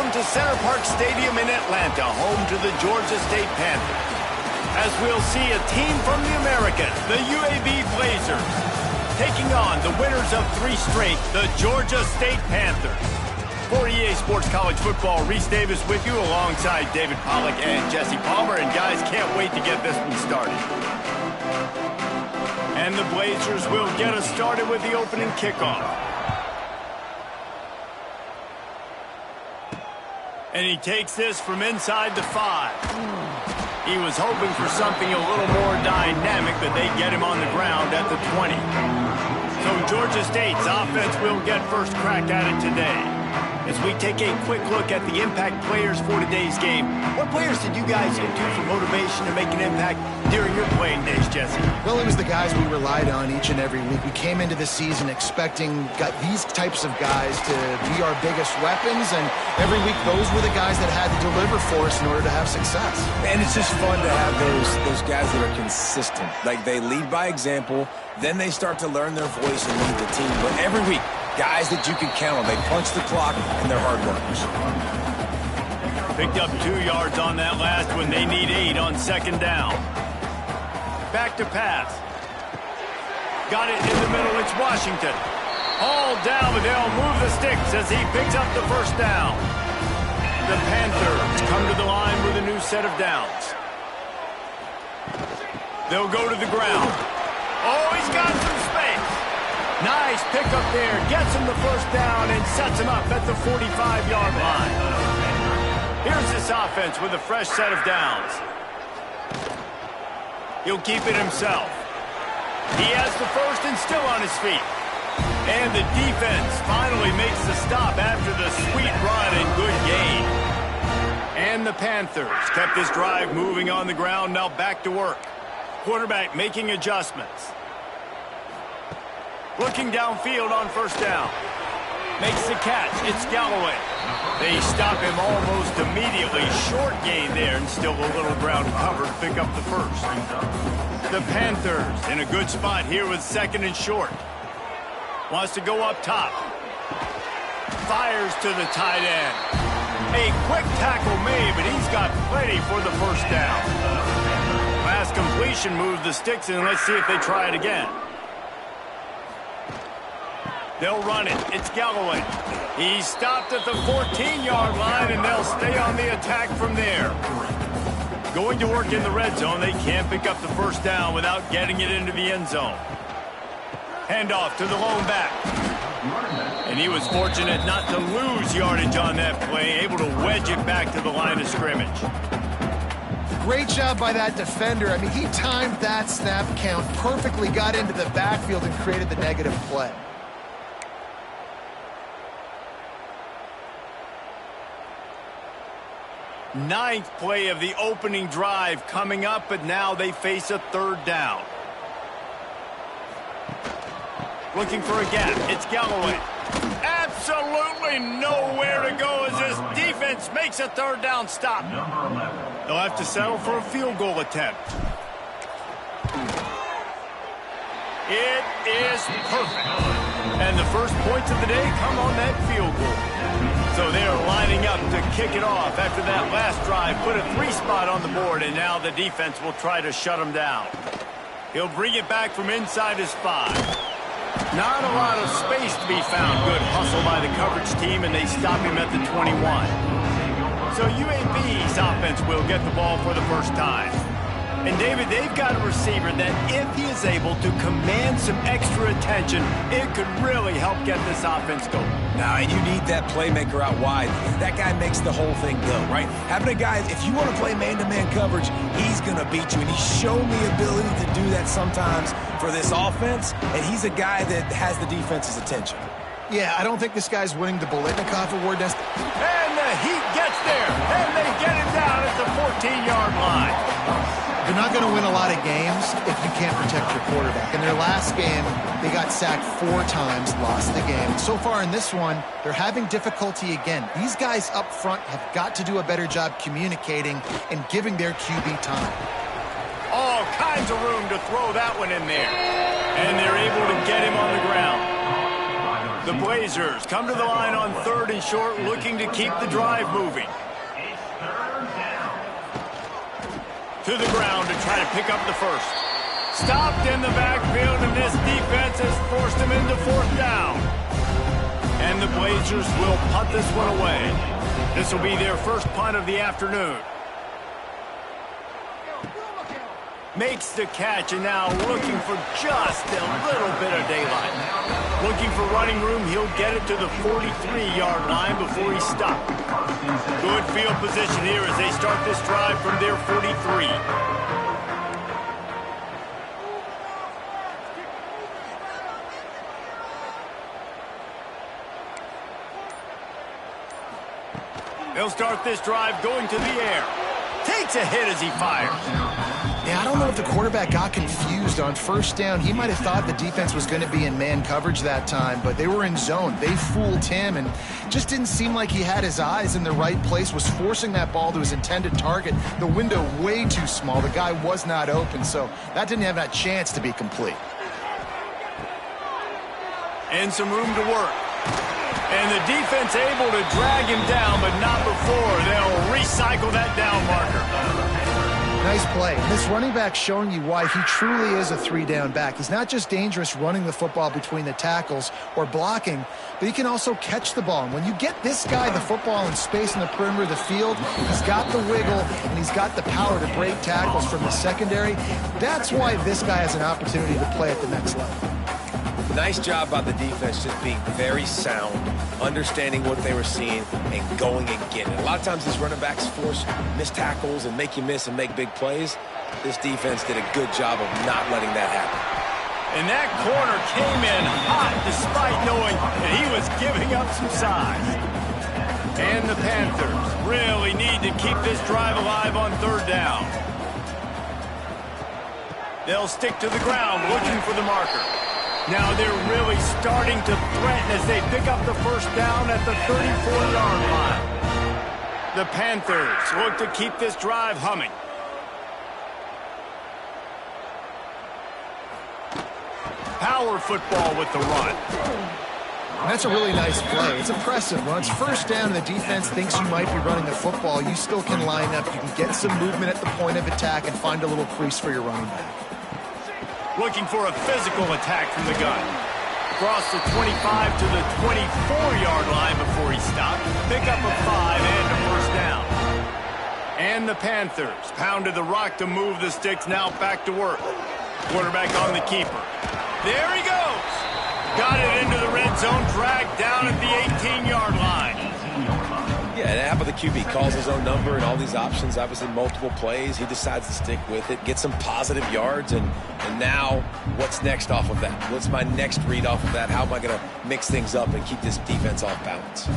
Welcome to Center Parc Stadium in Atlanta, home to the Georgia State Panthers. As we'll see a team from the Americas, the UAB Blazers, taking on the winners of 3 straight, the Georgia State Panthers. For EA Sports College Football, Reese Davis with you alongside David Pollack and Jesse Palmer. And guys, can't wait to get this one started. And the Blazers will get us started with the opening kickoff. And he takes this from inside the 5. He was hoping for something a little more dynamic, but they get him on the ground at the 20. So Georgia State's offense will get first crack at it today. As we take a quick look at the impact players for today's game, what players did you guys get to for motivation to make an impact during your playing days, Jesse? Well, it was the guys we relied on each and every week. We came into the season expecting these types of guys to be our biggest weapons, and every week those were the guys that had to deliver for us in order to have success. And it's just fun to have those guys that are consistent. Like, they lead by example, then they start to learn their voice and lead the team. But every week, guys that you can count on. They punch the clock, and they're hard workers. Picked up 2 yards on that last one. They need 8 on second down. Back to pass. Got it in the middle. It's Washington. All down, but they'll move the sticks as he picks up the first down. The Panthers come to the line with a new set of downs. They'll go to the ground. Oh, he's got some space. Nice pickup there. Gets him the first down and sets him up at the 45-yard line. Here's this offense with a fresh set of downs. He'll keep it himself. He has the first and still on his feet. And the defense finally makes the stop after the sweet run and good gain. And the Panthers kept this drive moving on the ground. Now back to work. Quarterback making adjustments. Looking downfield on first down. Makes the catch. It's Galloway. They stop him almost immediately. Short gain there and still a little ground cover to pick up the first. The Panthers in a good spot here with second and short. Wants to go up top. Fires to the tight end. A quick tackle made, but he's got plenty for the first down. Last completion moves the sticks in. Let's see if they try it again. They'll run it. It's Galloway. He's stopped at the 14-yard line, and they'll stay on the attack from there. Going to work in the red zone. They can't pick up the first down without getting it into the end zone. Handoff to the lone back. And he was fortunate not to lose yardage on that play, able to wedge it back to the line of scrimmage. Great job by that defender. I mean, he timed that snap count perfectly, got into the backfield and created the negative play. Ninth play of the opening drive coming up, but now they face a third down. Looking for a gap. It's Galloway. Absolutely nowhere to go as this defense makes a third down stop. They'll have to settle for a field goal attempt. It is perfect. And the first points of the day come on that field goal. So they are lining up to kick it off after that last drive. Put a 3 spot on the board, and now the defense will try to shut them down. He'll bring it back from inside his 5. Not a lot of space to be found. Good hustle by the coverage team, and they stop him at the 21. So UAB's offense will get the ball for the first time. And, David, they've got a receiver that if he is able to command some extra attention, it could really help get this offense going. Now, and you need that playmaker out wide. That guy makes the whole thing go, right? Having a guy, if you want to play man-to-man coverage, he's going to beat you. And he's shown the ability to do that sometimes for this offense, and he's a guy that has the defense's attention. Yeah, I don't think this guy's winning the Bolitnikov Award. And the Heat gets there, and they get it down at the 14-yard line. You're not going to win a lot of games if you can't protect your quarterback. In their last game, they got sacked 4 times, lost the game. So far in this one, they're having difficulty again. These guys up front have got to do a better job communicating and giving their QB time. All kinds of room to throw that one in there. And they're able to get him on the ground. The Blazers come to the line on 3rd and short, looking to keep the drive moving. To the ground to try to pick up the first. Stopped in the backfield, and this defense has forced him into 4th down. And the Blazers will punt this one away. This will be their first punt of the afternoon. Makes the catch, and now looking for just a little bit of daylight. Looking for running room, he'll get it to the 43-yard line before he's stopped. Good field position here as they start this drive from their 43. They'll start this drive going to the air. Takes a hit as he fires. Yeah, I don't know if the quarterback got confused on 1st down. He might have thought the defense was going to be in man coverage that time, but they were in zone. They fooled him and just didn't seem like he had his eyes in the right place, was forcing that ball to his intended target. The window way too small. The guy was not open, so that didn't have that chance to be complete. And some room to work. And the defense able to drag him down, but not before they'll recycle that down marker. Nice play. This running back showing you why he truly is a 3-down back. He's not just dangerous running the football between the tackles or blocking, but he can also catch the ball. And when you get this guy the football in space in the perimeter of the field, he's got the wiggle and he's got the power to break tackles from the secondary. That's why this guy has an opportunity to play at the next level. Nice job by the defense, just being very sound, understanding what they were seeing, and going and getting it. A lot of times these running backs force missed tackles and make you miss and make big plays. This defense did a good job of not letting that happen. And that corner came in hot despite knowing that he was giving up some size. And the Panthers really need to keep this drive alive on 3rd down. They'll stick to the ground looking for the marker. Now they're really starting to threaten as they pick up the 1st down at the 34-yard line. The Panthers look to keep this drive humming. Power football with the run. That's a really nice play. It's impressive. When it's 1st down and the defense thinks you might be running the football, you still can line up. You can get some movement at the point of attack and find a little crease for your running back. Looking for a physical attack from the gun. Across the 25 to the 24-yard line before he stopped. Pick up a 5 and a 1st down. And the Panthers pounded the rock to move the sticks, now back to work. Quarterback on the keeper. There he goes. Got it into the red zone, dragged down at the 18-yard line. Yeah, and how about the QB? Calls his own number and all these options, obviously multiple plays. He decides to stick with it, get some positive yards, and now what's next off of that? What's my next read off of that? How am I going to mix things up and keep this defense off balance?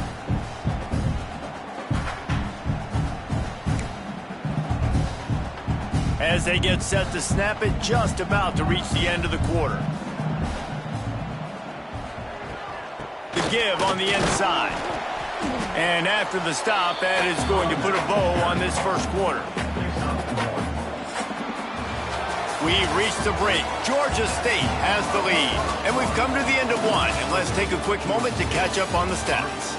As they get set to snap it, just about to reach the end of the quarter. The give on the inside. And after the stop, that is going to put a bow on this 1st quarter. We've reached the break. Georgia State has the lead. And we've come to the end of one. And let's take a quick moment to catch up on the stats.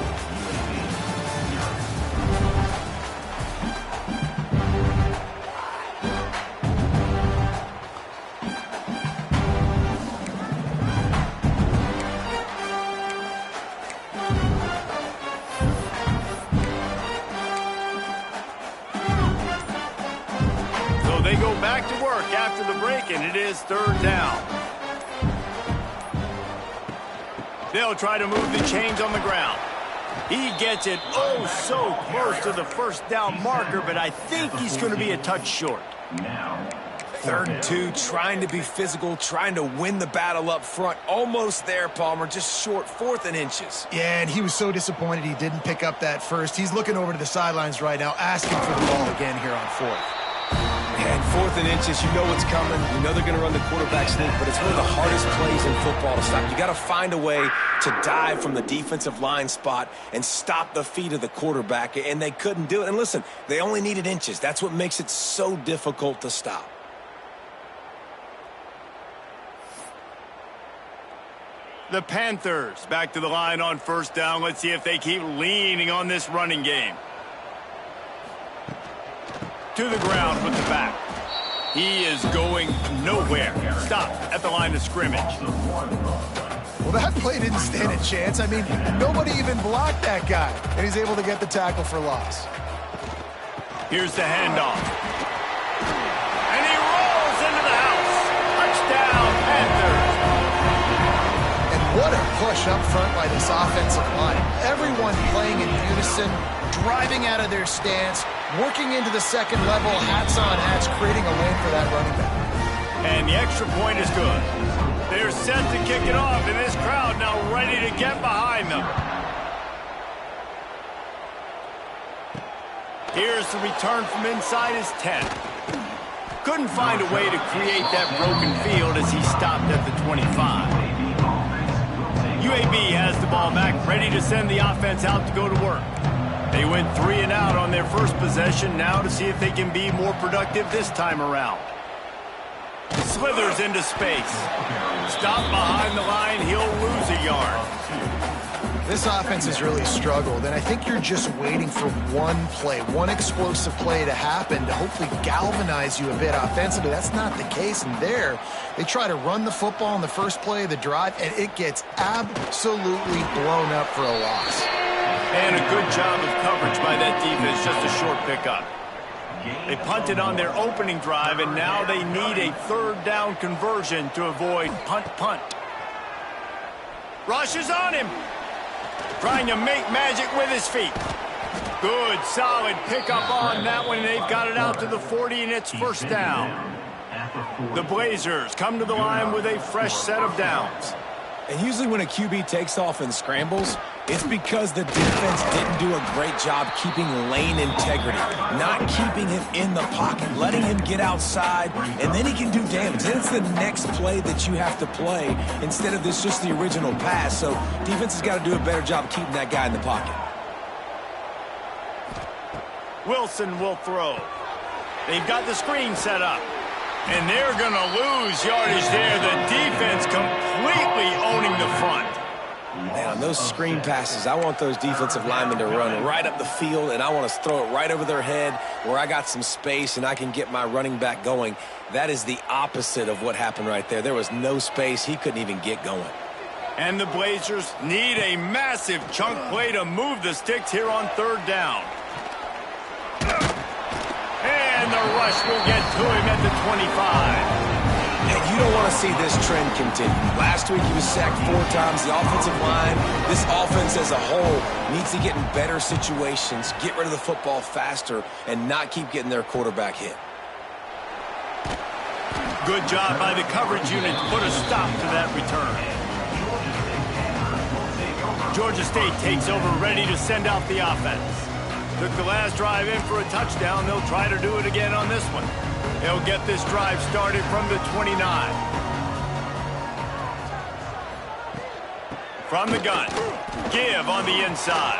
They go back to work after the break, and it is 3rd down. They'll try to move the chains on the ground. He gets it oh so close to the 1st down marker, but I think he's going to be a touch short. 3rd and 2, trying to be physical, trying to win the battle up front. Almost there, Palmer, just short, 4th and inches. Yeah, and he was so disappointed he didn't pick up that first. He's looking over to the sidelines right now, asking for the ball again here on 4th. And 4th and inches, you know what's coming. You know they're going to run the quarterback sneak, but it's one of the hardest plays in football to stop. You got to find a way to dive from the defensive line spot and stop the feet of the quarterback, and they couldn't do it. And listen, they only needed inches. That's what makes it so difficult to stop. The Panthers back to the line on first down. Let's see if they keep leaning on this running game. To the ground with the back. He is going nowhere. Stop at the line of scrimmage. Well, that play didn't stand a chance. I mean, nobody even blocked that guy, and he's able to get the tackle for loss. Here's the handoff. And he rolls into the house. Touchdown, Panthers. And what a push up front by this offensive line. Everyone playing in unison, driving out of their stance, working into the second level, hats on hats, creating a lane for that running back. And the extra point is good. They're set to kick it off, and this crowd now ready to get behind them. Here's the return from inside his 10. Couldn't find a way to create that broken field as he stopped at the 25. UAB has the ball back, ready to send the offense out to go to work. They went 3 and out on their first possession, now to see if they can be more productive this time around. Slithers into space. Stop behind the line, he'll lose a yard. This offense has really struggled, and I think you're just waiting for one play, one explosive play to happen to hopefully galvanize you a bit offensively. That's not the case, and there, they try to run the football in the first play of the drive, and it gets absolutely blown up for a loss. And a good job of coverage by that defense, just a short pickup. They punted on their opening drive, and now they need a third down conversion to avoid punt. Rush is on him. Trying to make magic with his feet. Good, solid pickup on that one. They've got it out to the 40, and it's first down. The Blazers come to the line with a fresh set of downs. And usually when a QB takes off and scrambles, it's because the defense didn't do a great job keeping lane integrity, not keeping him in the pocket, letting him get outside, and then he can do damage. Then it's the next play that you have to play instead of this just the original pass. So defense has got to do a better job keeping that guy in the pocket. Wilson will throw. They've got the screen set up. And they're going to lose yardage there. The defense completely owning the front. Man, on those screen passes, I want those defensive linemen to run right up the field, and I want to throw it right over their head where I got some space and I can get my running back going. That is the opposite of what happened right there. There was no space. He couldn't even get going. And the Blazers need a massive chunk play to move the sticks here on third down. And the rush will get to him at the 25. And you don't want to see this trend continue. Last week he was sacked 4 times. The offensive line, this offense as a whole, needs to get in better situations, get rid of the football faster, and not keep getting their quarterback hit. Good job by the coverage unit to put a stop to that return. Georgia State takes over, ready to send out the offense. Took the last drive in for a touchdown. They'll try to do it again on this one. They'll get this drive started from the 29. From the gun. Give on the inside.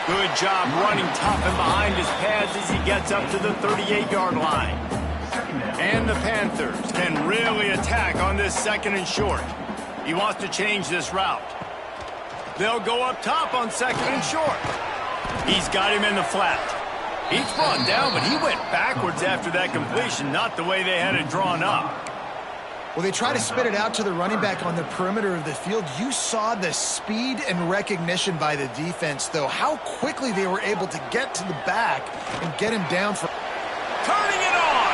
Good job running tough and behind his pads as he gets up to the 38-yard line. And the Panthers can really attack on this second and short. He wants to change this route. They'll go up top on second and short. He's got him in the flat. He's brought down, but he went backwards after that completion, not the way they had it drawn up. Well, they try to spit it out to the running back on the perimeter of the field. You saw the speed and recognition by the defense, though, how quickly they were able to get to the back and get him down for... Turning it on!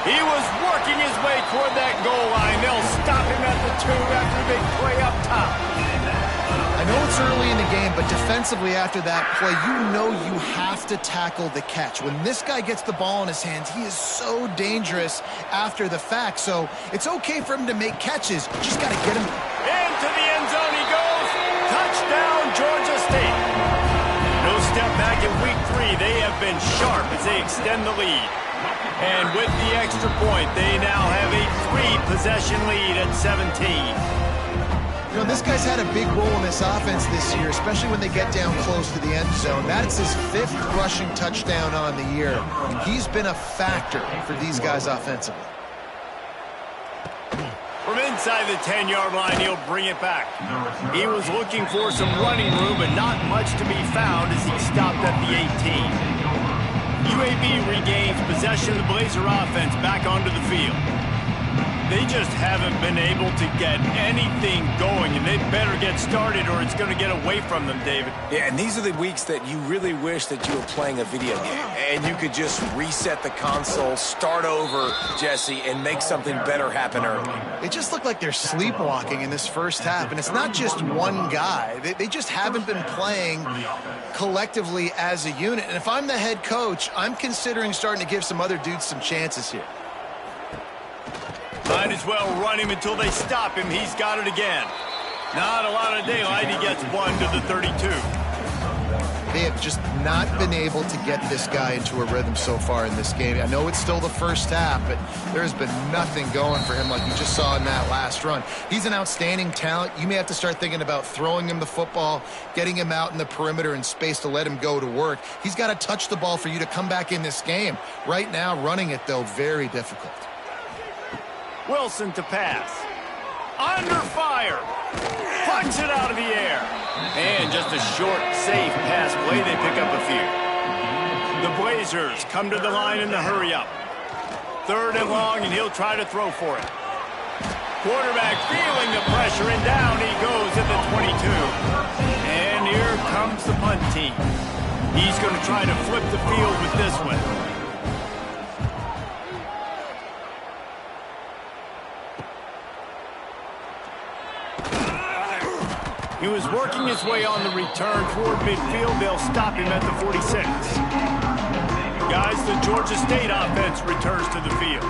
He was working his way toward that goal line. They'll stop him at the 2 after a big play up top. I know it's early in the game, but defensively after that play, you know you have to tackle the catch. When this guy gets the ball in his hands, he is so dangerous after the fact. So it's okay for him to make catches. Just got to get him. Into the end zone he goes. Touchdown, Georgia State. No step back in week 3. They have been sharp as they extend the lead. And with the extra point, they now have a 3-possession lead at 17. You know, this guy's had a big role in this offense this year, especially when they get down close to the end zone. That's his 5th rushing touchdown on the year. He's been a factor for these guys offensively. Inside the 10-yard line, he'll bring it back. He was looking for some running room, but not much to be found as he stopped at the 18. UAB regains possession of the Blazer offense back onto the field. They just haven't been able to get anything going, and they better get started or it's going to get away from them, David. Yeah, and these are the weeks that you really wish that you were playing a video game and you could just reset the console, start over, Jesse, and make something better happen early. It just looked like they're sleepwalking in this first half, and it's not just one guy. They just haven't been playing collectively as a unit. And if I'm the head coach, I'm considering starting to give some other dudes some chances here. Might as well run him until they stop him. He's got it again. Not a lot of daylight. He gets one to the 32. They have just not been able to get this guy into a rhythm so far in this game. I know it's still the first half, but there's been nothing going for him like you just saw in that last run. He's an outstanding talent. You may have to start thinking about throwing him the football, getting him out in the perimeter in space to let him go to work. He's got to touch the ball for you to come back in this game. Right now, running it, though, very difficult. Wilson to pass. Under fire. Punch it out of the air. And just a short, safe pass play. They pick up a few. The Blazers come to the line in the hurry-up. 3rd and long, and he'll try to throw for it. Quarterback feeling the pressure, and down he goes at the 22. And here comes the punt team. He's going to try to flip the field with this one. He was working his way on the return toward midfield. They'll stop him at the 46. Guys, the Georgia State offense returns to the field.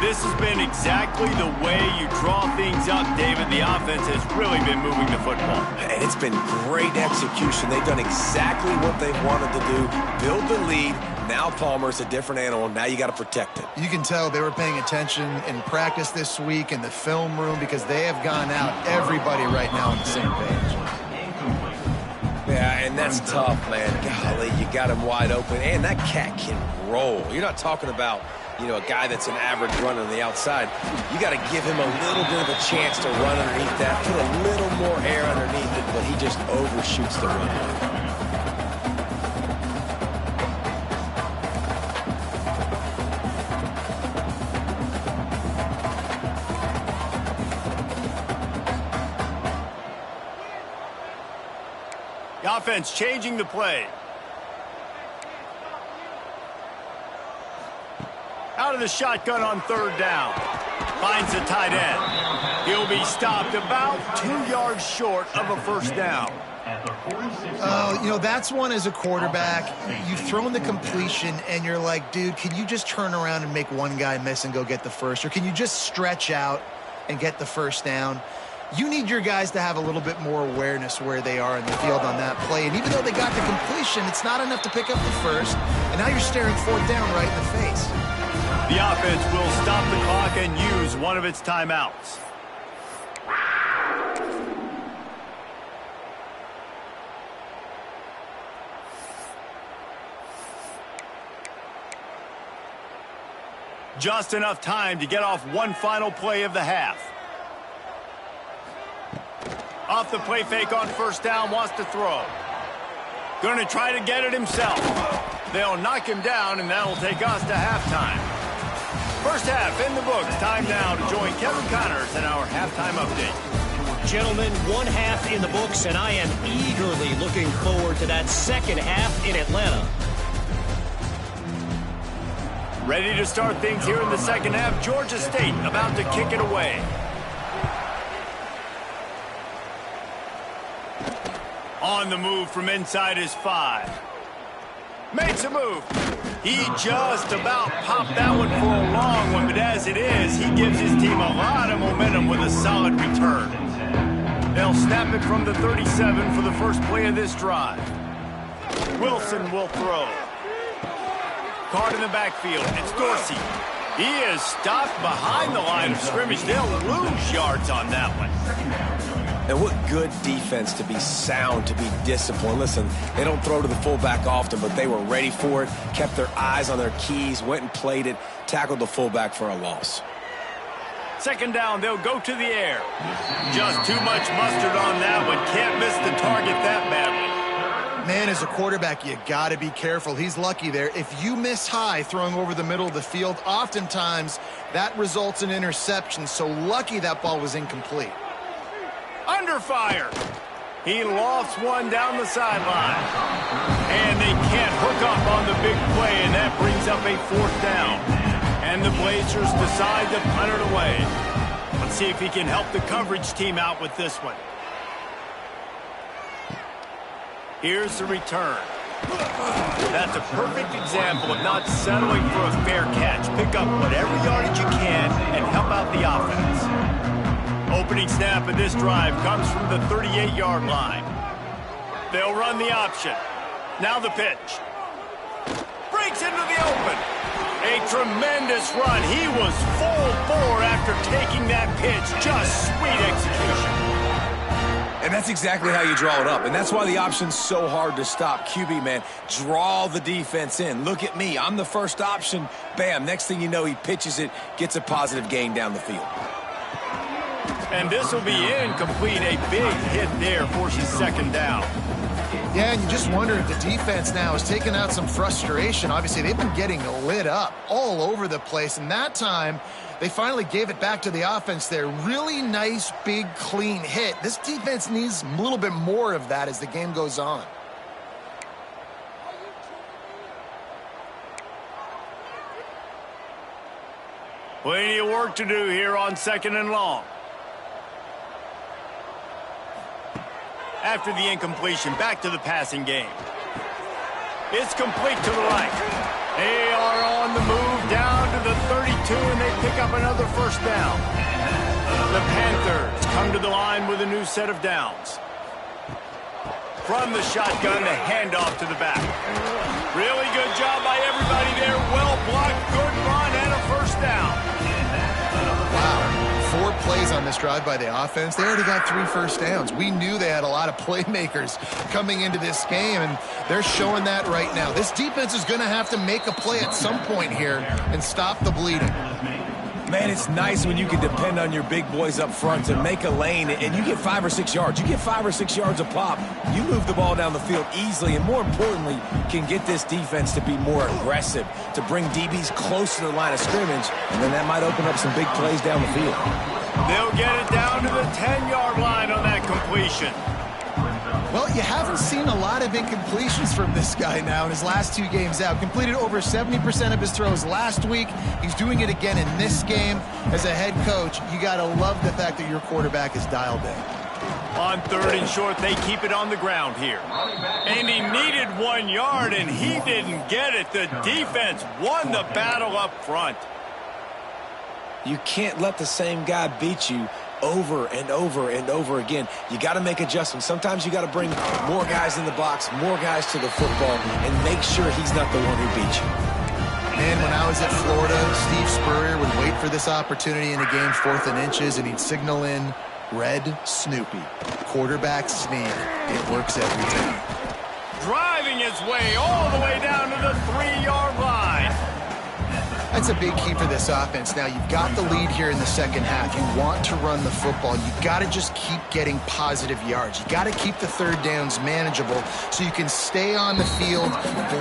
This has been exactly the way you draw things up, David. The offense has really been moving the football. And it's been great execution. They've done exactly what they wanted to do. Build the lead. Now Palmer's a different animal. Now you got to protect it. You can tell they were paying attention in practice this week in the film room because they have gone out everybody right now on the same page. Yeah, and that's tough, man. Golly, you got him wide open. And that cat can roll. You're not talking about, you know, a guy that's an average runner on the outside. You got to give him a little bit of a chance to run underneath that, put a little more air underneath it, but he just overshoots the run. The offense changing the play. Out of the shotgun on 3rd down. Finds the tight end. He'll be stopped about 2 yards short of a 1st down. You know, that's one as a quarterback. You've thrown the completion, and you're like, dude, can you just turn around and make one guy miss and go get the first? Or can you just stretch out and get the 1st down? You need your guys to have a little bit more awareness where they are in the field on that play. And even though they got the completion, it's not enough to pick up the 1st. And now you're staring 4th down right in the face. The offense will stop the clock and use one of its timeouts. Just enough time to get off one final play of the half. Off the play fake on 1st down, wants to throw. Going to try to get it himself. They'll knock him down, and that'll take us to halftime. First half in the books. Time now to join Kevin Connors in our halftime update. Gentlemen, 1 half in the books, and I am eagerly looking forward to that 2nd half in Atlanta. Ready to start things here in the 2nd half. Georgia State about to kick it away. On the move from inside his 5. Makes a move. He just about popped that one for a long one, but as it is, he gives his team a lot of momentum with a solid return. They'll snap it from the 37 for the first play of this drive. Wilson will throw. Card in the backfield. It's Dorsey. He is stopped behind the line of scrimmage. They'll lose yards on that one. And what good defense to be sound, to be disciplined. Listen, they don't throw to the fullback often, but they were ready for it, kept their eyes on their keys, went and played it, tackled the fullback for a loss. 2nd down, they'll go to the air. Just too much mustard on that one. Can't miss the target that badly. Man, as a quarterback, you got to be careful. He's lucky there. If you miss high throwing over the middle of the field, oftentimes that results in interception. So lucky that ball was incomplete. Under fire. He lofts one down the sideline. And they can't hook up on the big play, and that brings up a 4th down. And the Blazers decide to punt it away. Let's see if he can help the coverage team out with this one. Here's the return. That's a perfect example of not settling for a fair catch. Pick up whatever yardage you can and help out the offense. Opening snap of this drive comes from the 38-yard line. They'll run the option. Now the pitch. Breaks into the open. A tremendous run. He was full bore after taking that pitch. Just sweet execution. And that's exactly how you draw it up. And that's why the option's so hard to stop. QB, man, draw the defense in. Look at me. I'm the first option. Bam. Next thing you know, he pitches it, gets a positive gain down the field. And this will be incomplete. A big hit there forces 2nd down. Yeah, and you just wonder if the defense now has taken out some frustration. Obviously, they've been getting lit up all over the place. And that time, they finally gave it back to the offense there. Really nice, big, clean hit. This defense needs a little bit more of that as the game goes on. Plenty of work to do here on 2nd and long. After the incompletion, back to the passing game. It's complete to the right. They are on the move down to the 32, and they pick up another 1st down. The Panthers come to the line with a new set of downs. From the shotgun, the handoff to the back. Really good job by everybody there. Well blocked, good run, and a 1st down. Wow. 4 plays on this drive by the offense. They already got 3 first downs. We knew they had a lot of playmakers coming into this game, and they're showing that right now. This defense is going to have to make a play at some point here and stop the bleeding. Man, it's nice when you can depend on your big boys up front to make a lane, and you get 5 or 6 yards. You get 5 or 6 yards a pop. You move the ball down the field easily, and more importantly, can get this defense to be more aggressive, to bring DBs close to the line of scrimmage, and then that might open up some big plays down the field. They'll get it down to the 10-yard line on that completion. Well, you haven't seen a lot of incompletions from this guy now in his last 2 games out. Completed over 70% of his throws last week. He's doing it again in this game. As a head coach, you got to love the fact that your quarterback is dialed in. On 3rd and short, they keep it on the ground here. And he needed 1 yard, and he didn't get it. The defense won the battle up front. You can't let the same guy beat you over and over and over again. You got to make adjustments. Sometimes you got to bring more guys in the box, more guys to the football, and make sure he's not the one who beat you. Man, when I was at Florida, Steve Spurrier would wait for this opportunity in a game, 4th and inches, and he'd signal in Red Snoopy. Quarterback sneak. It works every time. Driving his way all the way down to the 3-yard line. That's a big key for this offense. Now, you've got the lead here in the 2nd half. You want to run the football. You've got to just keep getting positive yards. You got to keep the 3rd downs manageable so you can stay on the field,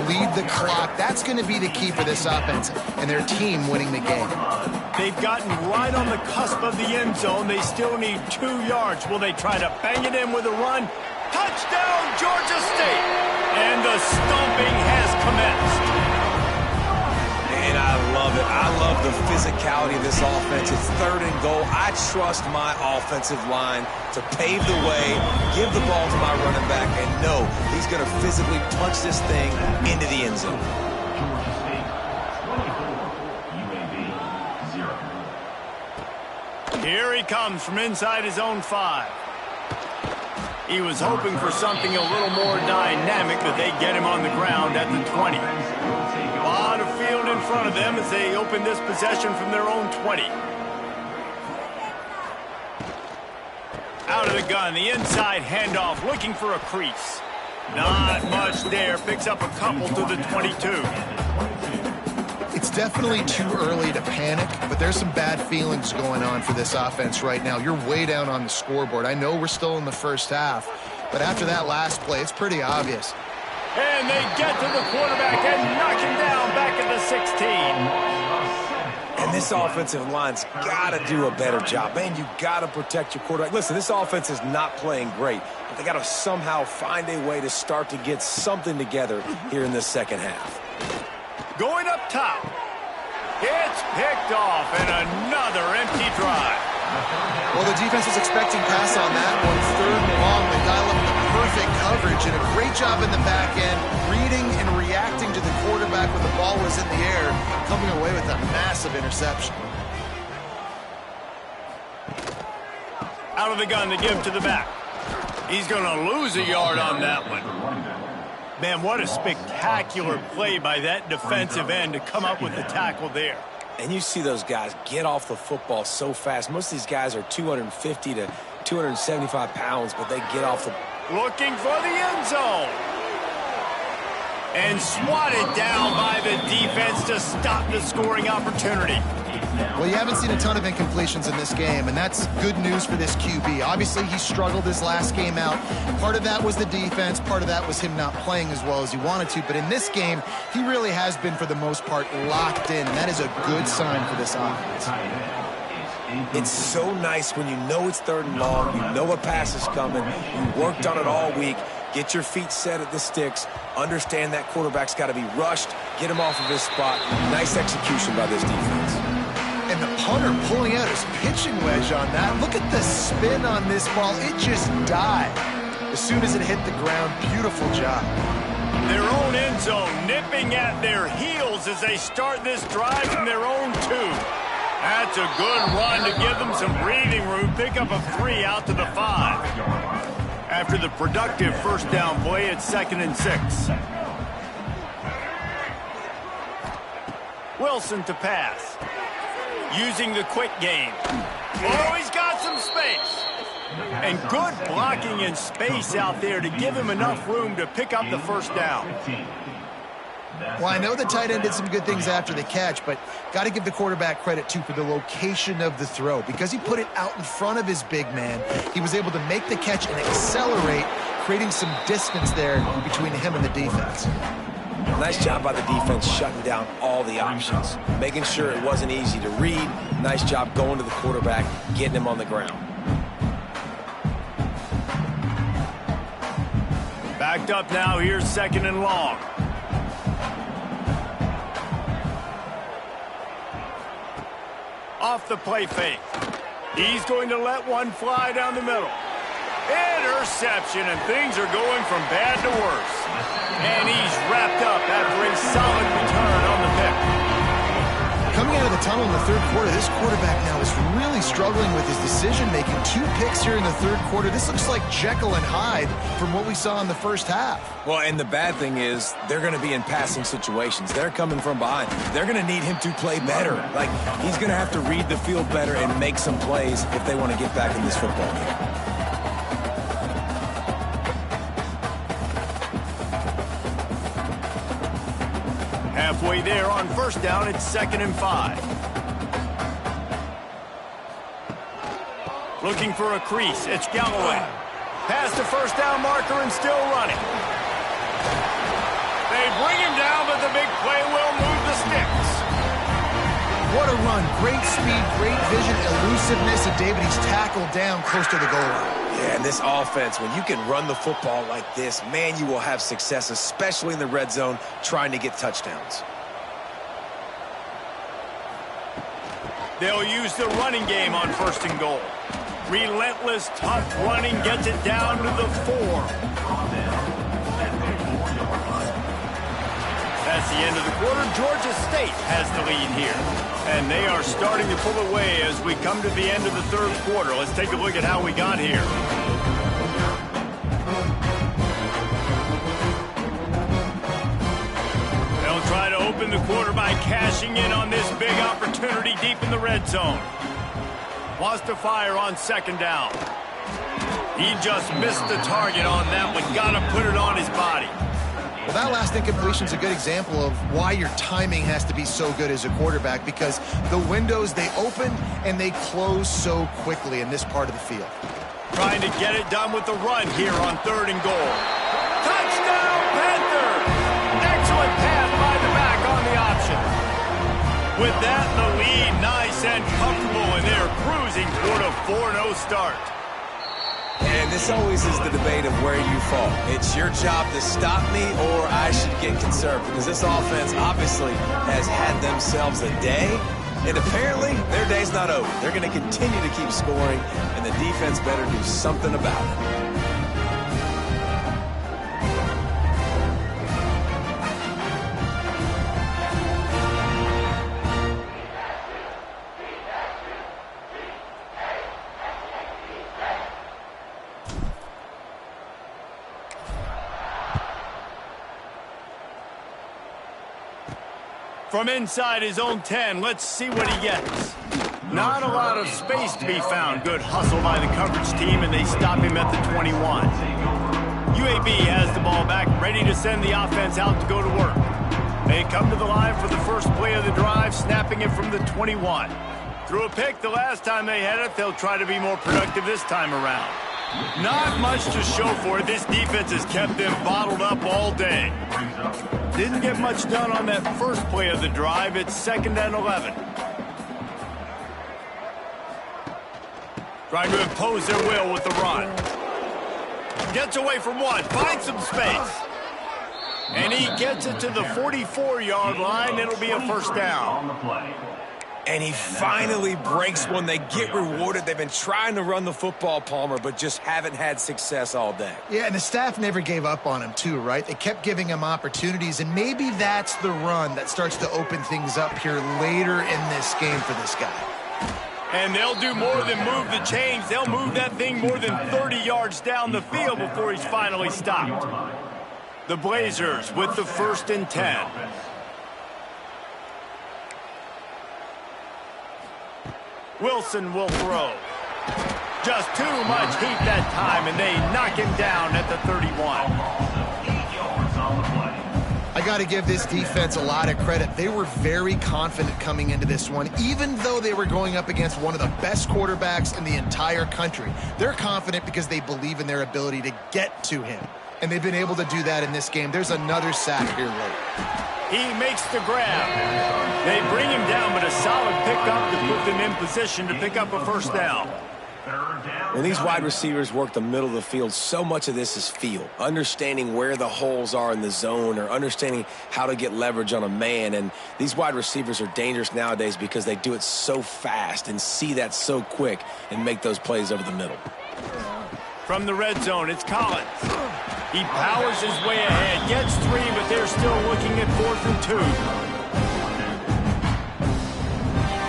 bleed the clock. That's going to be the key for this offense and their team winning the game. They've gotten right on the cusp of the end zone. They still need 2 yards. Will they try to bang it in with a run? Touchdown, Georgia State! And the stomping has commenced. And I love it. I love the physicality of this offense. It's 3rd and goal. I trust my offensive line to pave the way, give the ball to my running back, and know he's going to physically punch this thing into the end zone. UAB 0. Here he comes from inside his own 5. He was hoping for something a little more dynamic, but they get him on the ground at the 20. A lot of field in front of them as they open this possession from their own 20. Out of the gun, the inside handoff, looking for a crease. Not much there, picks up a couple to the 22. It's definitely too early to panic, but there's some bad feelings going on for this offense right now. You're way down on the scoreboard. I know we're still in the first half, but after that last play, it's pretty obvious. And they get to the quarterback and knock him down back at the 16. And this offensive line's got to do a better job. Man, you got to protect your quarterback. Listen, this offense is not playing great, but they got to somehow find a way to start to get something together here in the second half. Going up top. It's picked off, and another empty drive. Well, the defense was expecting pass on that one. 3rd and long. They dial up the perfect coverage and a great job in the back end, reading and reacting to the quarterback when the ball was in the air, coming away with a massive interception. Out of the gun to give to the back. He's going to lose a yard on that one. Man, what a spectacular play by that defensive end to come up with the tackle there. And you see those guys get off the football so fast. Most of these guys are 250 to 275 pounds, but they get off the... Looking for the end zone. And swatted down by the defense to stop the scoring opportunity. Well, you haven't seen a ton of incompletions in this game, and that's good news for this QB. Obviously, he struggled his last game out. Part of that was the defense. Part of that was him not playing as well as he wanted to. But in this game, he really has been, for the most part, locked in, and that is a good sign for this offense. It's so nice when you know it's 3rd and long, you know a pass is coming, you worked on it all week, get your feet set at the sticks, understand that quarterback's got to be rushed, get him off of his spot. Nice execution by this defense. And the punter pulling out his pitching wedge on that. Look at the spin on this ball. It just died as soon as it hit the ground. Beautiful job. Their own end zone nipping at their heels as they start this drive from their own 2. That's a good run to give them some breathing room. Pick up a 3 out to the 5. After the productive first down play, it's 2nd and 6. Wilson to pass. Using the quick game. Oh, he's got some space. And good blocking in space out there to give him enough room to pick up the first down. Well, I know the tight end did some good things after the catch, but got to give the quarterback credit, too, for the location of the throw. Because he put it out in front of his big man, he was able to make the catch and accelerate, creating some distance there between him and the defense. Nice job by the defense shutting down all the options, making sure it wasn't easy to read. Nice job going to the quarterback, getting him on the ground. Backed up now, here's 2nd and long. Off the play fake. He's going to let one fly down the middle. Interception, and things are going from bad to worse. And he's wrapped up after a solid return on the pick. Coming out of the tunnel in the 3rd quarter, this quarterback now is really struggling with his decision-making. 2 picks here in the 3rd quarter. This looks like Jekyll and Hyde from what we saw in the first half. Well, and the bad thing is they're going to be in passing situations. They're coming from behind. They're going to need him to play better. Like, he's going to have to read the field better and make some plays if they want to get back in this football game. Halfway there on first down, it's 2nd and 5. Looking for a crease, it's Galloway. Past the first down marker and still running. They bring him down, but the big play will move the sticks. What a run. Great speed, great vision, elusiveness, and David, he's tackled down close to the goal line. Yeah, and this offense, when you can run the football like this, man, you will have success, especially in the red zone, trying to get touchdowns. They'll use the running game on 1st and goal. Relentless, tough running gets it down to the 4. That's the end of the quarter. Georgia State has the lead here. And they are starting to pull away as we come to the end of the 3rd quarter. Let's take a look at how we got here. They'll try to open the quarter by cashing in on this big opportunity deep in the red zone. Wants to fire on 2nd down. He just missed the target on that one. Got to put it on his body. Well, that last incompletion is a good example of why your timing has to be so good as a quarterback, because the windows, they open and they close so quickly in this part of the field. Trying to get it done with the run here on 3rd and goal. Touchdown, Panthers! Excellent pass by the back on the option. With that, the lead nice and comfortable, and they're cruising toward a 4-0 start. And this always is the debate of where you fall. It's your job to stop me, or I should get conserved, because this offense obviously has had themselves a day, and apparently their day's not over. They're going to continue to keep scoring, and the defense better do something about it. From inside his own 10, let's see what he gets. Not a lot of space to be found. Good hustle by the coverage team, and they stop him at the 21. UAB has the ball back, ready to send the offense out to go to work. They come to the line for the first play of the drive, snapping it from the 21. Threw a pick the last time they had it. They'll try to be more productive this time around. Not much to show for it. This defense has kept them bottled up all day. Didn't get much done on that first play of the drive. It's 2nd and 11. Trying to impose their will with the run. Gets away from one. Finds some space. And he gets it to the 44-yard line. It'll be a first down. And he finally breaks one. They get rewarded. They've been trying to run the football, Palmer, but just haven't had success all day. Yeah, and the staff never gave up on him too, right? They kept giving him opportunities, and maybe that's the run that starts to open things up here later in this game for this guy. And they'll do more than move the chains. They'll move that thing more than 30 yards down the field before he's finally stopped. The Blazers with the 1st and 10. Wilson will throw. Just too much heat that time, and they knock him down at the 31. I got to give this defense a lot of credit. They were very confident coming into this one, even though they were going up against one of the best quarterbacks in the entire country. They're confident because they believe in their ability to get to him, and they've been able to do that in this game. There's another sack here late. He makes the grab. They bring him down, but a solid pickup to put them in position to pick up a first down. When these wide receivers work the middle of the field, so much of this is feel. Understanding where the holes are in the zone, or understanding how to get leverage on a man. And these wide receivers are dangerous nowadays because they do it so fast and see that so quick and make those plays over the middle. From the red zone, it's Collins. He powers his way ahead, gets 3, but they're still looking at 4th and 2.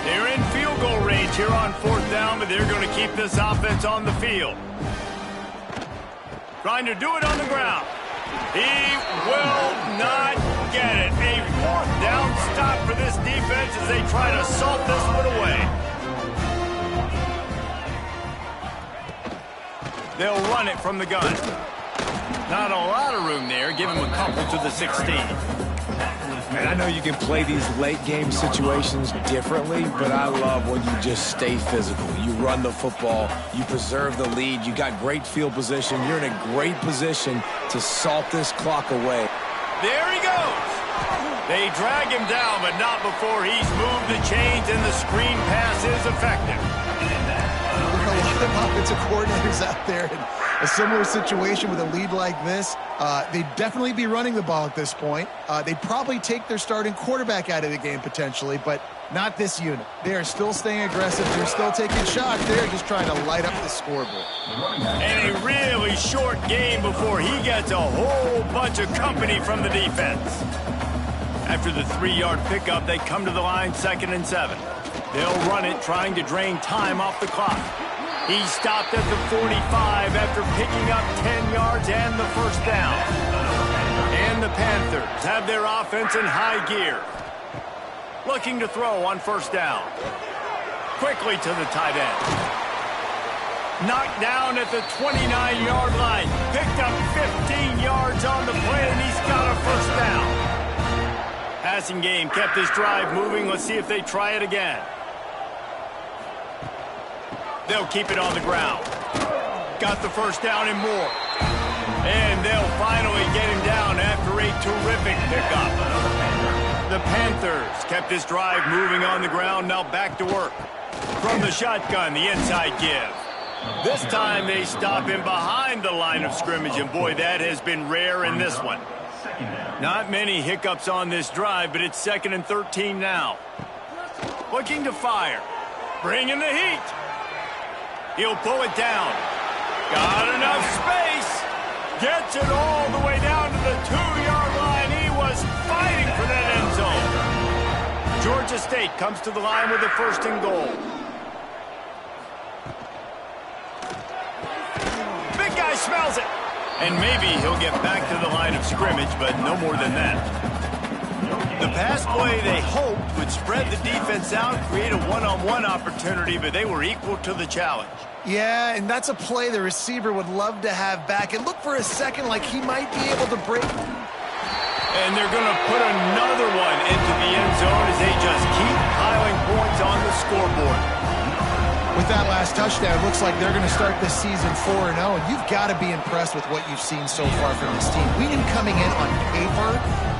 They're in field goal range here on 4th down, but they're going to keep this offense on the field. Trying to do it on the ground. He will not get it. A 4th down stop for this defense as they try to salt this one away. They'll run it from the gun. Not a lot of room there. Give him a couple to the 16. And I know you can play these late-game situations differently, but I love when you just stay physical. You run the football. You preserve the lead. You got great field position. You're in a great position to salt this clock away. There he goes. They drag him down, but not before he's moved the chains, and the screen pass is effective. There are a lot of offensive coordinators out there in a similar situation with a lead like this. They'd definitely be running the ball at this point. They'd probably take their starting quarterback out of the game potentially, but not this unit. They are still staying aggressive. They're still taking shots. They're just trying to light up the scoreboard. And a really short game before he gets a whole bunch of company from the defense. After the 3-yard pickup, they come to the line 2nd and 7. They'll run it, trying to drain time off the clock. He stopped at the 45 after picking up 10 yards and the first down. And the Panthers have their offense in high gear. Looking to throw on first down. Quickly to the tight end. Knocked down at the 29-yard line. Picked up 15 yards on the play, and he's got a first Passing game kept this drive moving. Let's see if they try it again. They'll keep it on the ground. Got the first down and more. And they'll finally get him down after a terrific pickup. The Panthers kept this drive moving on the ground. Now back to work. From the shotgun, the inside give. This time they stop him behind the line of scrimmage, and boy, that has been rare in this one. Not many hiccups on this drive, but it's 2nd and 13 now. Looking to fire. Bringing the heat. He'll pull it down. Got enough space. Gets it all the way down to the 2-yard line. He was fighting for that end zone. Georgia State comes to the line with a 1st and goal. Big guy smells it. And maybe he'll get back to the line of scrimmage, but no more than that. The pass play they hoped would spread the defense out, create a one-on-one opportunity, but they were equal to the challenge. Yeah, and that's a play the receiver would love to have back. And look for a second like he might be able to break. And they're going to put another one into the end zone as they just keep piling points on the scoreboard. With that last touchdown, it looks like they're going to start this season 4-0, and you've got to be impressed with what you've seen so far from this team. We knew coming in on paper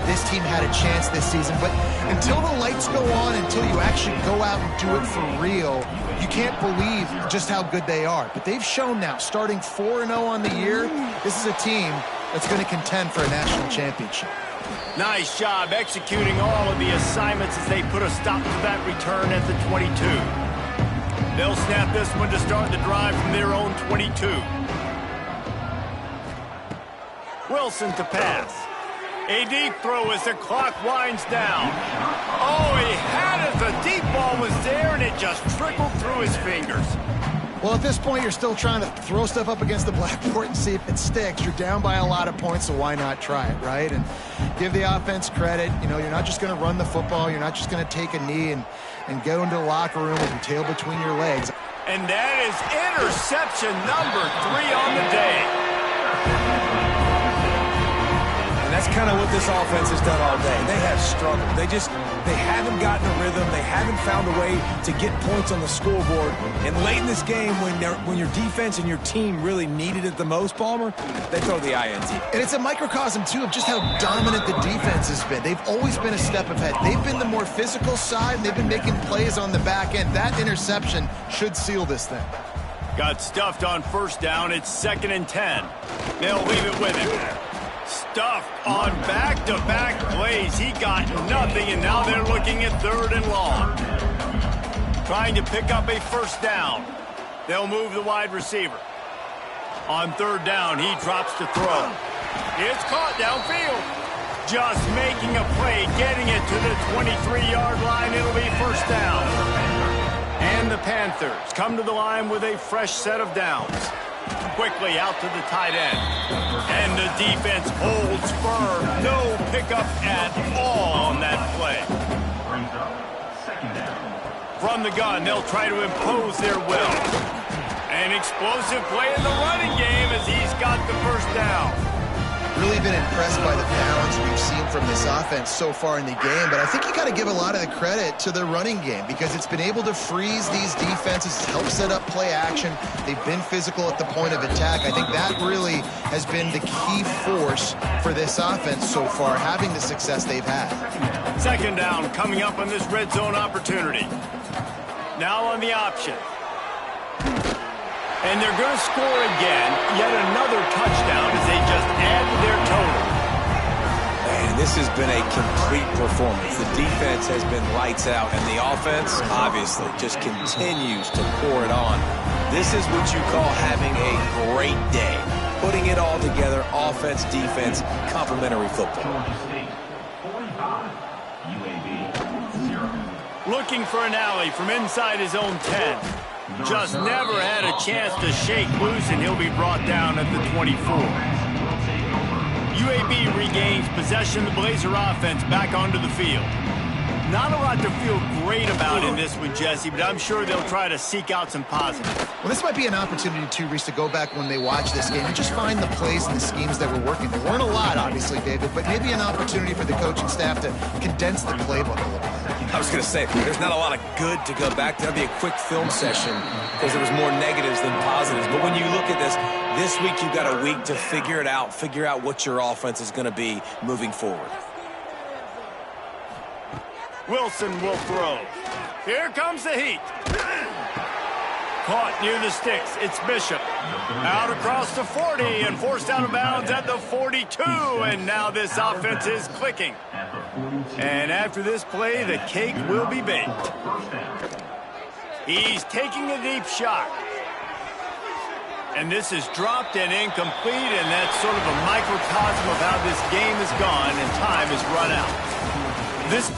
this team had a chance this season, but until the lights go on, until you actually go out and do it for real, you can't believe just how good they are. But they've shown now, starting 4-0 on the year, this is a team that's going to contend for a national championship. Nice job executing all of the assignments as they put a stop to that return at the 22. They'll snap this one to start the drive from their own 22. Wilson to pass. A deep throw as the clock winds down. Oh, he had it. The deep ball was there, and it just trickled through his fingers. Well, at this point, you're still trying to throw stuff up against the blackboard and see if it sticks. You're down by a lot of points, so why not try it, right? And give the offense credit. You know, you're not just going to run the football. You're not just going to take a knee and go into the locker room with your tail between your legs. And that is interception number 3 on the day. And that's kind of what this offense has done all day. They have struggled. They haven't gotten a rhythm. They haven't found a way to get points on the scoreboard. And late in this game, when your defense and your team really needed it the most, Palmer, they throw the INT. And it's a microcosm, too, of just how dominant the defense has been. They've always been a step ahead. They've been the more physical side, and they've been making plays on the back end. That interception should seal this thing. Got stuffed on 1st down. It's 2nd and 10. They'll leave it with him. Stuffed on back-to-back plays. He got nothing, and now they're looking at 3rd and long. Trying to pick up a 1st down. They'll move the wide receiver. On 3rd down, he drops to throw. It's caught downfield. Just making a play, getting it to the 23-yard line. It'll be 1st down. And the Panthers come to the line with a fresh set of downs. Quickly out to the tight end. And the defense holds firm. No pickup at all on that play. From the gun, they'll try to impose their will. An explosive play in the running game as he's got the 1st down. Really been impressed by the balance we've seen from this offense so far in the game, but I think you got to give a lot of the credit to the running game because it's been able to freeze these defenses, help set up play action. They've been physical at the point of attack. I think that really has been the key force for this offense so far, having the success they've had. 2nd down coming up on this red zone opportunity. Now on the option. And they're going to score again, yet another touchdown as they just add to their total. Man, this has been a complete performance. The defense has been lights out, and the offense, obviously, just continues to pour it on. This is what you call having a great day. Putting it all together, offense, defense, complementary football. Looking for an alley from inside his own 10. Just never had a chance to shake loose, and he'll be brought down at the 24. UAB regains possession. The Blazer offense back onto the field. Not a lot to feel great about in this one, Jesse, but I'm sure they'll try to seek out some positives. Well, this might be an opportunity, too, Reese, to go back when they watch this game and just find the plays and the schemes that were working. There weren't a lot, obviously, David, but maybe an opportunity for the coaching staff to condense the playbook a little bit. I was going to say, there's not a lot of good to go back to. That'd be a quick film session because there was more negatives than positives. But when you look at this week you've got a week to figure it out, figure out what your offense is going to be moving forward. Wilson will throw. Here comes the heat. Caught near the sticks. It's Bishop. Out across the 40 and forced out of bounds at the 42. And now this offense is clicking. And after this play, the cake will be baked. He's taking a deep shot. And this is dropped and incomplete, and that's sort of a microcosm of how this game has gone, and time has run out. This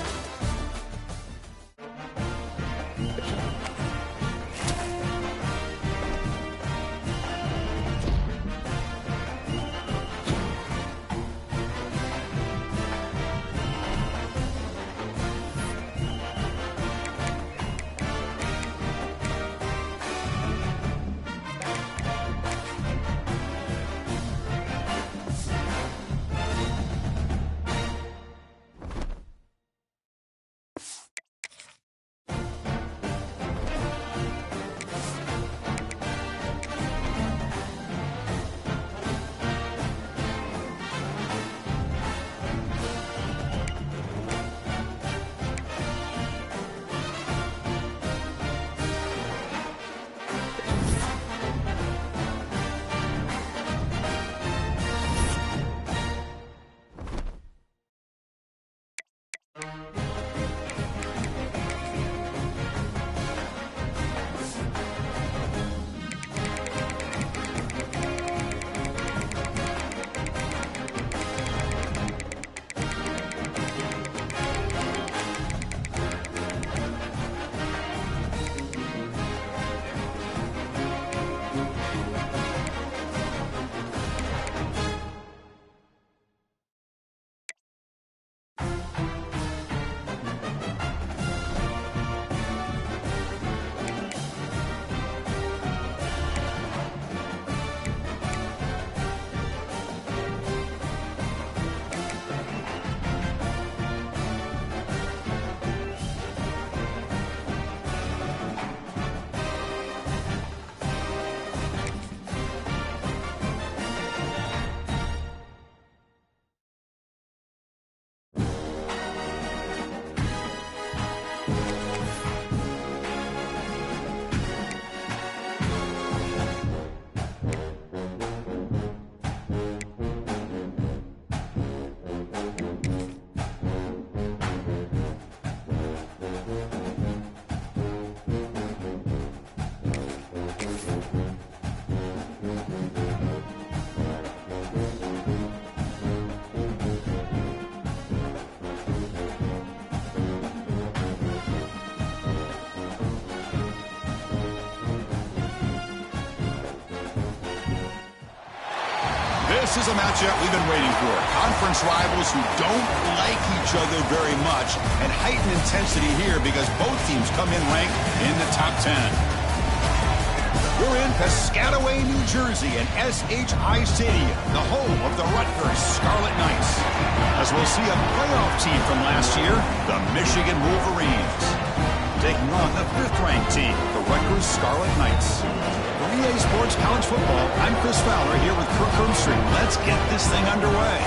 This is a matchup we've been waiting for. Conference rivals who don't like each other very much, and heightened intensity here because both teams come in ranked in the top 10. We're in Piscataway, New Jersey, and SHI Stadium, the home of the Rutgers Scarlet Knights. As we'll see a playoff team from last year, the Michigan Wolverines, taking on the 5th-ranked team, the Rutgers Scarlet Knights. For EA Sports College Football, I'm Chris Fowler here with Kirk Hermstreet. Let's get this thing underway.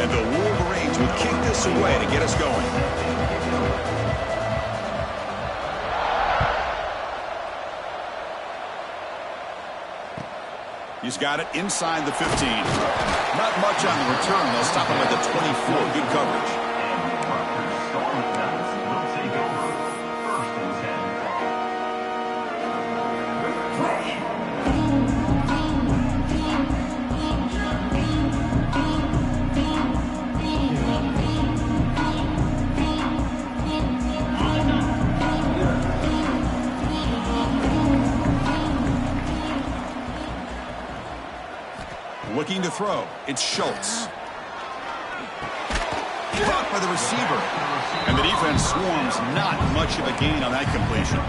And the Wolverines would kick this away to get us going. He's got it inside the 15. Not much on the return. They'll stop him at the 24. Good coverage. to throw. It's Schultz. Caught by the receiver. And the defense swarms. Not much of a gain on that completion.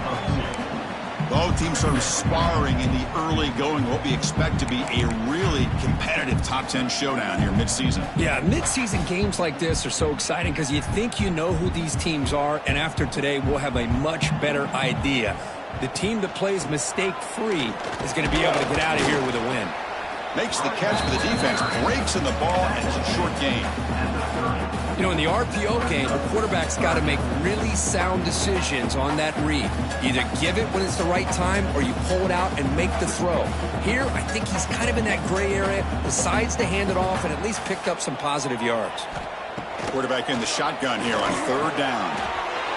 Both teams sort of sparring in the early going, what we expect to be a really competitive top 10 showdown here midseason. Yeah, midseason games like this are so exciting because you think you know who these teams are, and after today, we'll have a much better idea. The team that plays mistake-free is going to be able to get out of here with a win. Makes the catch for the defense, breaks in the ball, and it's a short gain. You know, in the RPO game, the quarterback's got to make really sound decisions on that read. Either give it when it's the right time or you pull it out and make the throw. Here, I think he's kind of in that gray area, decides to hand it off and at least picked up some positive yards. Quarterback in the shotgun here on 3rd down.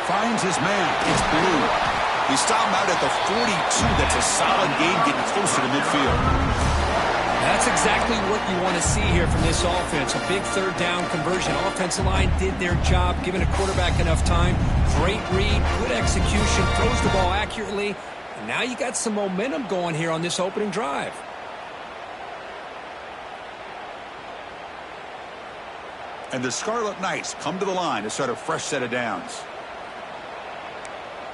Finds his man. It's Blue. He stopped him out at the 42. That's a solid gain getting closer to midfield. That's exactly what you want to see here from this offense. A big 3rd down conversion. Offensive line did their job, giving a quarterback enough time. Great read, good execution, throws the ball accurately. And now you got some momentum going here on this opening drive. And the Scarlet Knights come to the line to start a fresh set of downs.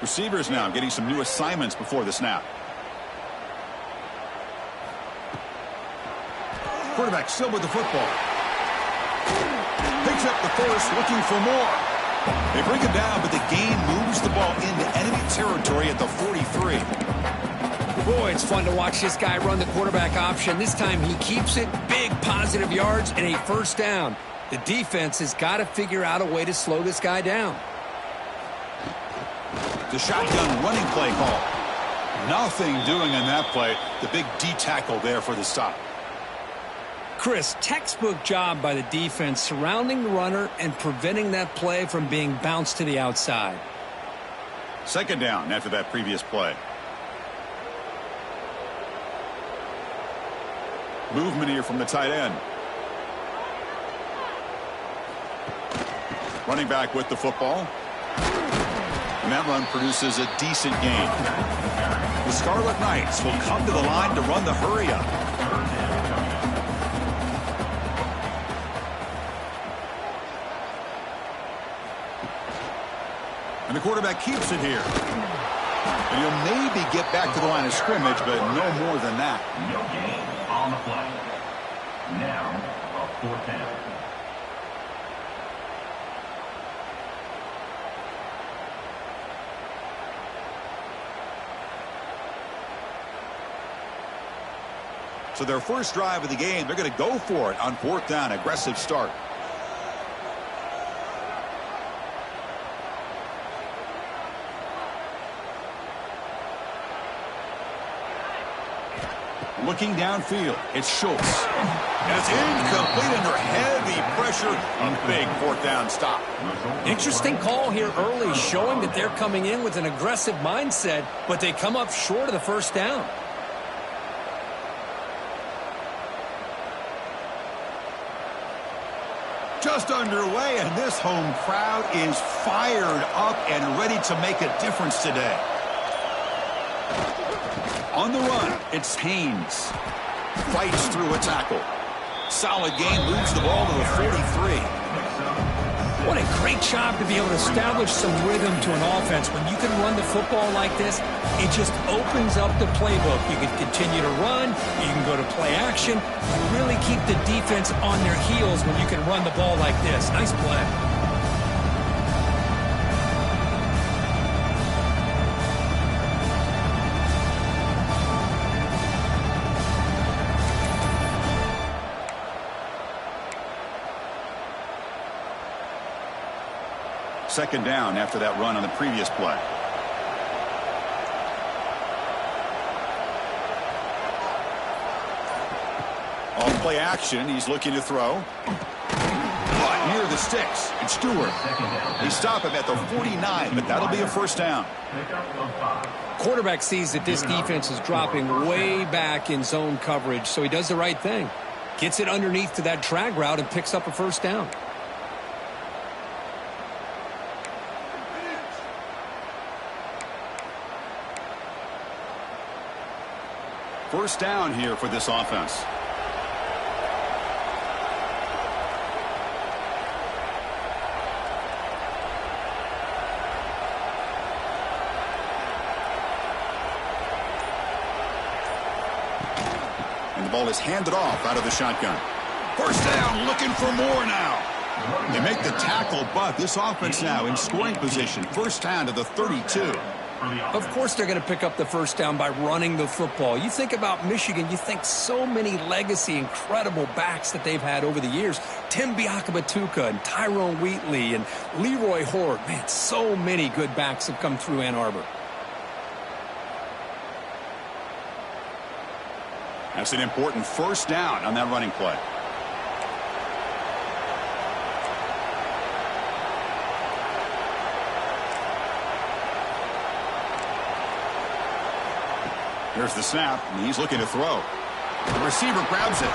Receivers now getting some new assignments before the snap. Quarterback still with the football. Picks up the first, looking for more. They bring him down, but the gain moves the ball into enemy territory at the 43. Boy, it's fun to watch this guy run the quarterback option. This time he keeps it, big positive yards, and a 1st down. The defense has got to figure out a way to slow this guy down. The shotgun running play call. Nothing doing on that play. The big D tackle there for the stop. Chris, textbook job by the defense surrounding the runner and preventing that play from being bounced to the outside. 2nd down after that previous play. Movement here from the tight end. Running back with the football. And that run produces a decent gain. The Scarlet Knights will come to the line to run the hurry up. And the quarterback keeps it here. And he'll maybe get back to the line of scrimmage, but no more than that. No gain on the play. Now, a 4th down. So their first drive of the game, they're going to go for it on 4th down. Aggressive start. Looking downfield, it's Schultz. And it's incomplete under heavy pressure. A big 4th down stop. Interesting call here early, showing that they're coming in with an aggressive mindset, but they come up short of the 1st down. Just underway, and this home crowd is fired up and ready to make a difference today. On the run, it's Haynes. Fights through a tackle. Solid gain, moves the ball to the 43. What a great job to be able to establish some rhythm to an offense. When you can run the football like this, it just opens up the playbook. You can continue to run. You can go to play action. You really keep the defense on their heels when you can run the ball like this. Nice play. Second down after that run on the previous play. On play action, he's looking to throw. But near the sticks, it's Stewart. They stop him at the 49, but that'll be a 1st down. Quarterback sees that this defense is dropping way back in zone coverage, so he does the right thing. Gets it underneath to that drag route and picks up a 1st down. First down here for this offense. And the ball is handed off out of the shotgun. First down, looking for more now. They make the tackle, but this offense now in scoring position. First down to the 32. Of course they're going to pick up the first down by running the football. You think about Michigan, you think so many legacy, incredible backs that they've had over the years. Tim Biakabatuka and Tyrone Wheatley and Leroy Horde. Man, so many good backs have come through Ann Arbor. That's an important first down on that running play. Here's the snap, and he's looking to throw. The receiver grabs it.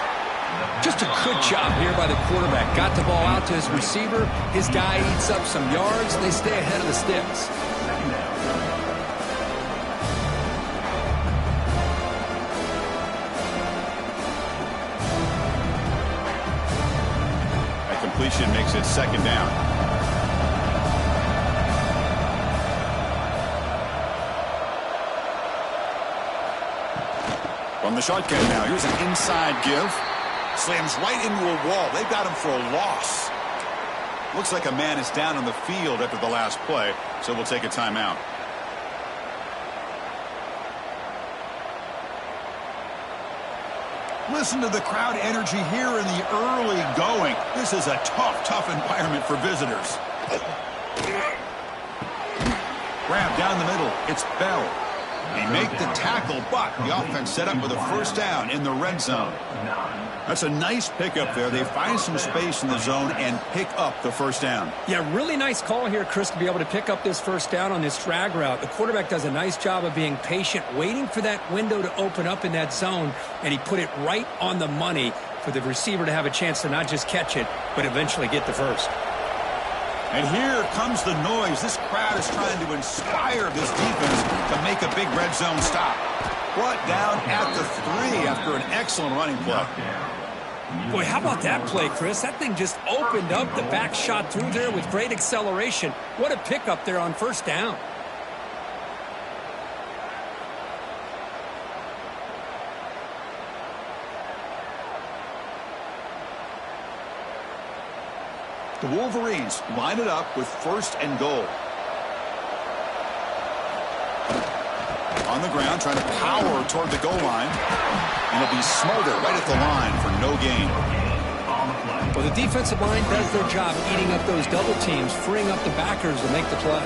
Just a good job here by the quarterback. Got the ball out to his receiver. His guy eats up some yards. They stay ahead of the sticks. That completion makes it second down. From the shotgun now, here's an inside give. Slams right into a wall. They've got him for a loss. Looks like a man is down on the field after the last play, so we'll take a timeout. Listen to the crowd energy here in the early going. This is a tough environment for visitors. Grab down the middle. It's Bell. They make the tackle, but the offense set up with a first down in the red zone. That's a nice pickup there. They find some space in the zone and pick up the first down. Yeah, really nice call here, Chris, to be able to pick up this first down on this drag route. The quarterback does a nice job of being patient, waiting for that window to open up in that zone, and he put it right on the money for the receiver to have a chance to not just catch it, but eventually get the first. And here comes the noise. This crowd is trying to inspire this defense to make a big red zone stop. Brought down at the 3 after an excellent running play. Boy, how about that play, Chris? That thing just opened up. The back shot through there with great acceleration. What a pickup there on first down. The Wolverines line it up with first and goal. On the ground, trying to power toward the goal line. And it'll be Smolder right at the line for no gain. Well, the defensive line does their job eating up those double teams, freeing up the backers to make the play.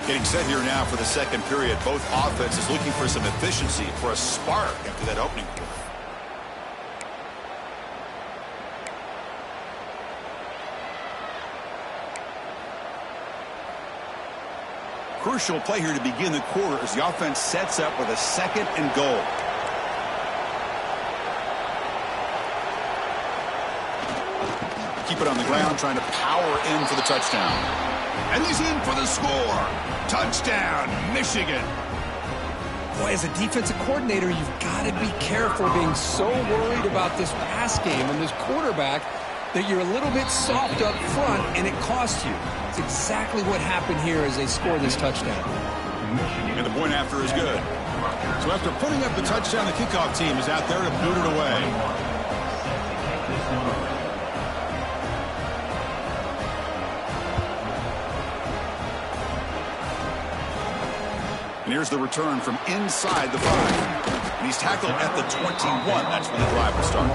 Getting set here now for the second period. Both offenses looking for some efficiency, for a spark after that opening quarter. Crucial play here to begin the quarter as the offense sets up with a second and goal. Keep it on the ground, trying to power in for the touchdown. And he's in for the score. Touchdown, Michigan. Boy, as a defensive coordinator, you've got to be careful being so worried about this pass game and this quarterback that you're a little bit soft up front and it costs you. It's exactly what happened here as they score this touchdown. And the point after is good. So after putting up the touchdown, the kickoff team is out there to boot it away. And here's the return from inside the 5. And he's tackled at the 21. That's when the drive will start.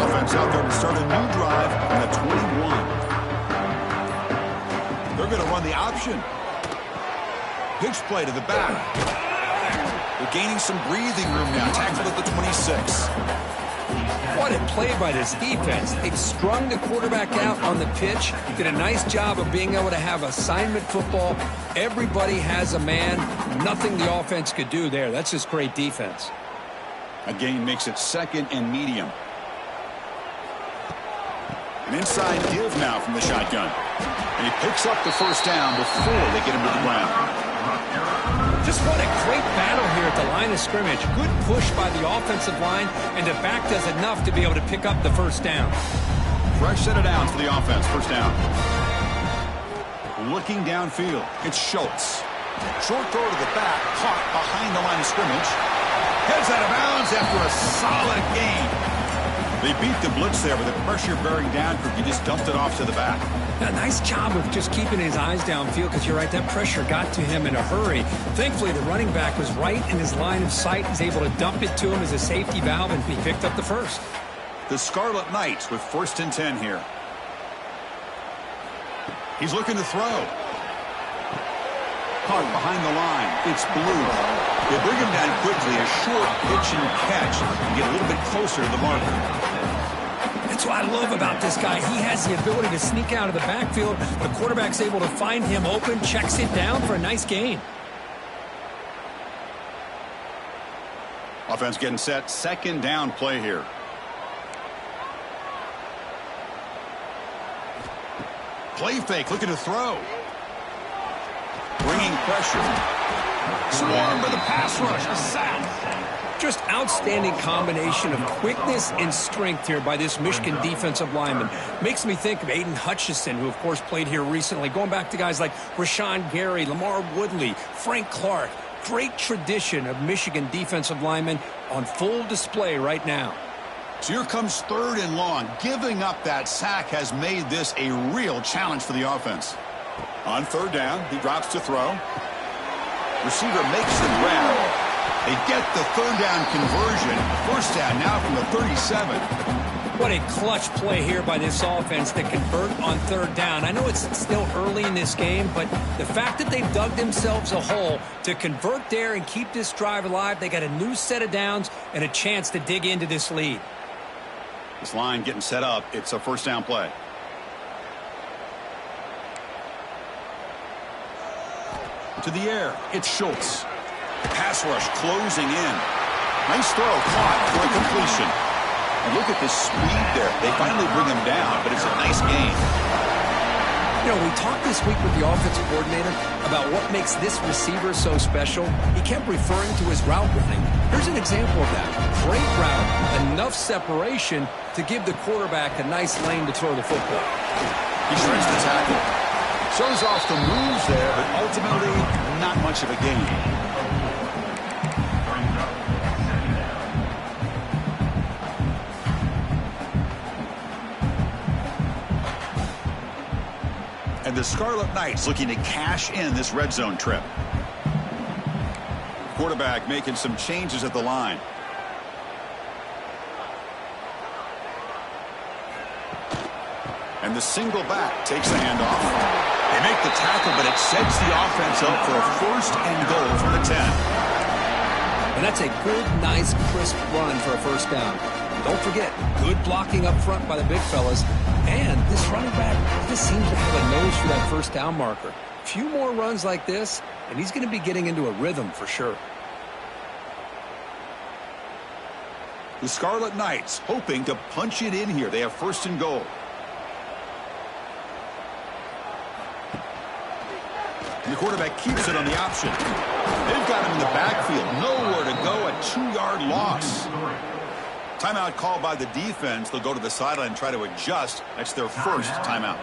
Offense out there to start a new drive on the 21. They're going to run the option. Pitch play to the back. They're gaining some breathing room now. Tackled at the 26. What a play by this defense. They've strung the quarterback out on the pitch, did a nice job of being able to have assignment football. Everybody has a man. Nothing the offense could do there. That's just great defense. A gain makes it 2nd and medium. An inside give now from the shotgun. And he picks up the first down before they get him to the ground. Just what a great battle here at the line of scrimmage. Good push by the offensive line, and the back does enough to be able to pick up the first down. Fresh set of downs for the offense. First down. Looking downfield. It's Schultz. Short throw to the back. Caught behind the line of scrimmage. Heads out of bounds after a solid gain. They beat the blitz there with the pressure bearing down. He just dumped it off to the back. A nice job of just keeping his eyes downfield, because you're right, that pressure got to him in a hurry. Thankfully, the running back was right in his line of sight. He's able to dump it to him as a safety valve, and he picked up the first. The Scarlet Knights with 1st and 10 here. He's looking to throw. Caught behind the line. It's Blue. They bring him down quickly. A short pitch and catch and get a little bit closer to the marker. That's what I love about this guy. He has the ability to sneak out of the backfield. The quarterback's able to find him open, checks it down for a nice gain. Offense getting set. 2nd down play here. Play fake, looking to throw. Bringing pressure. Swarmed by the pass rush. A sack. Just outstanding combination of quickness and strength here by this Michigan defensive lineman. Makes me think of Aiden Hutchinson, who, of course, played here recently. Going back to guys like Rashawn Gary, Lamar Woodley, Frank Clark. Great tradition of Michigan defensive linemen on full display right now. So here comes 3rd and long. Giving up that sack has made this a real challenge for the offense. On 3rd down, he drops to throw. Receiver makes the grab. They get the 3rd down conversion. First down now from the 37. What a clutch play here by this offense to convert on 3rd down. I know it's still early in this game, but the fact that they've dug themselves a hole to convert there and keep this drive alive, they got a new set of downs and a chance to dig into this lead. This line getting set up. It's a 1st down play. To the air. It's Schultz. Pass rush closing in. Nice throw, caught for a completion. And look at the speed there. They finally bring him down, but it's a nice gain. You know, we talked this week with the offensive coordinator about what makes this receiver so special. He kept referring to his route running. Here's an example of that. Great route, enough separation to give the quarterback a nice lane to throw the football. He shreds the tackle. Shows off the moves there, but ultimately not much of a gain. And the Scarlet Knights looking to cash in this red zone trip. Quarterback making some changes at the line. And the single back takes the handoff. They make the tackle, but it sets the offense up for a 1st and goal from the 10. And that's a good, nice, crisp run for a 1st down. Don't forget, good blocking up front by the big fellas. And this running back just seems to have a nose for that 1st down marker. A few more runs like this, and he's going to be getting into a rhythm for sure. The Scarlet Knights hoping to punch it in here. They have 1st and goal. And the quarterback keeps it on the option. They've got him in the backfield. Nowhere to go. A 2-yard loss. Timeout called by the defense. They'll go to the sideline and try to adjust. That's their 1st timeout.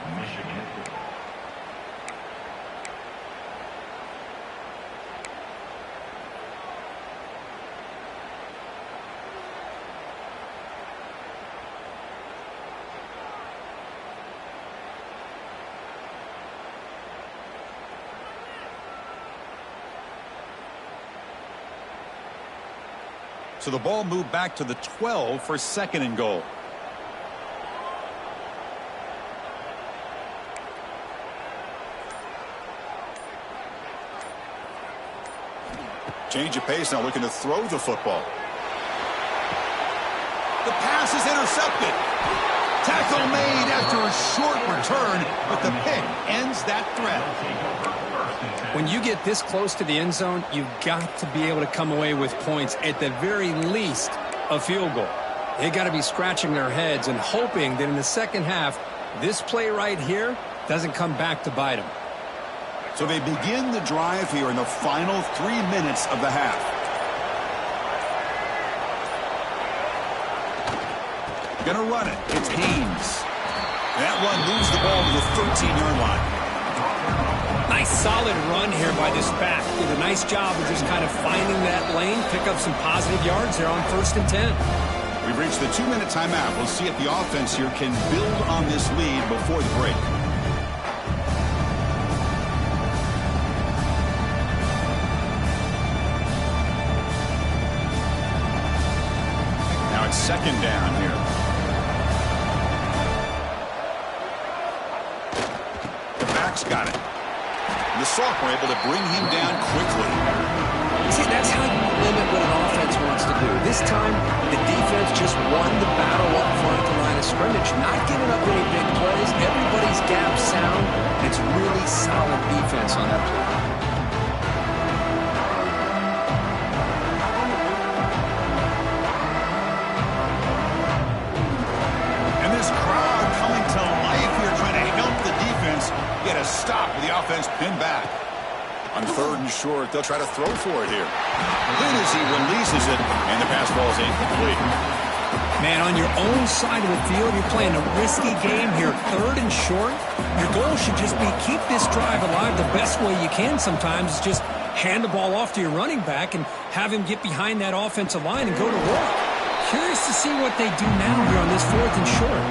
So the ball moved back to the 12 for 2nd and goal. Change of pace now, looking to throw the football. The pass is intercepted. Tackle made after a short return, but the pick ends that threat. When you get this close to the end zone, you've got to be able to come away with points, at the very least, a field goal. They got to be scratching their heads and hoping that in the second half, this play right here doesn't come back to bite them. So they begin the drive here in the final 3 minutes of the half. Gonna run it. It's Haynes. That one moves the ball to the 13-yard line. Nice solid run here by this back. Did a nice job of just kind of finding that lane, pick up some positive yards there on 1st and 10. We've reached the 2-minute timeout. We'll see if the offense here can build on this lead before the break. Now it's 2nd down here. The back's got it. The sophomore able to bring him down quickly. See, that's how you limit what an offense wants to do. This time, the defense just won the battle up front at the line of scrimmage, not giving up any big plays. Everybody's gap sound. It's really solid defense on that play. And this crowd coming to life here, trying to help the defense get a stop with the offense pinned back. On 3rd and short, they'll try to throw for it here. Then as he releases it, and the pass ball is incomplete. Man, on your own side of the field, you're playing a risky game here. 3rd and short, your goal should just be keep this drive alive the best way you can sometimes. Is just hand the ball off to your running back and have him get behind that offensive line and go to work. Curious to see what they do now here on this 4th and short.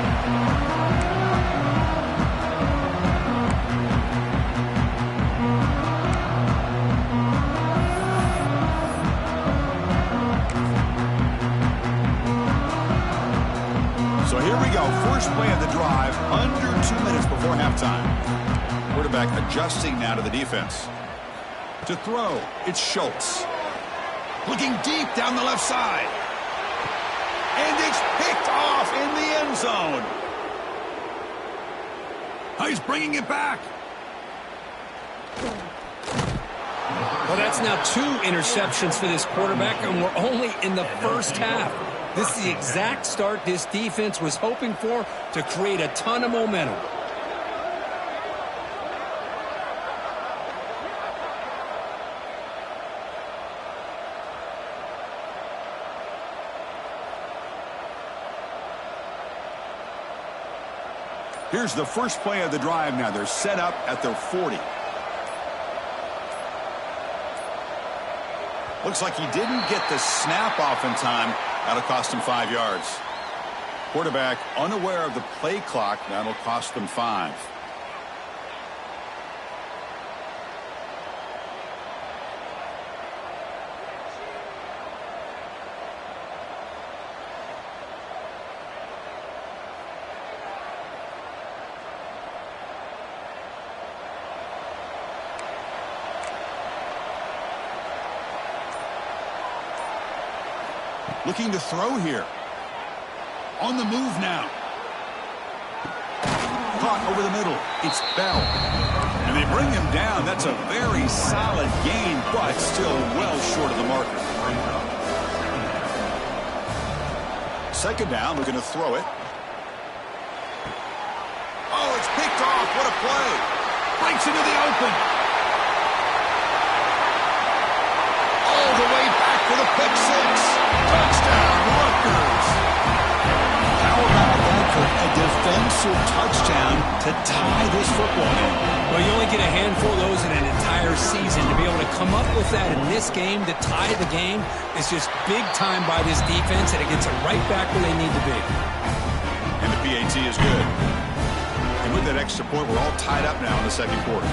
So here we go. First play of the drive, under 2 minutes before halftime. Quarterback adjusting now to the defense. To throw, it's Schultz. Looking deep down the left side. And it's picked off in the end zone. Oh, he's bringing it back. Well, that's now 2 interceptions for this quarterback, and we're only in the first half. This is the exact start this defense was hoping for to create a ton of momentum. Here's the first play of the drive now. They're set up at their 40. Looks like he didn't get the snap off in time. That'll cost him 5 yards. Quarterback unaware of the play clock. That'll cost them 5. Looking to throw here. On the move now. Caught over the middle. It's Bell. And they bring him down. That's a very solid gain, but still well short of the marker. 2nd down, looking to throw it. Oh, it's picked off. What a play. Breaks into the open. All the way back for the pick 6. Touchdown, Rutgers. How about that for a defensive touchdown to tie this football game? Well, you only get a handful of those in an entire season. To be able to come up with that in this game, to tie the game, is just big time by this defense, and it gets them right back where they need to be. And the PAT is good. And with that extra point, we're all tied up now in the 2nd quarter.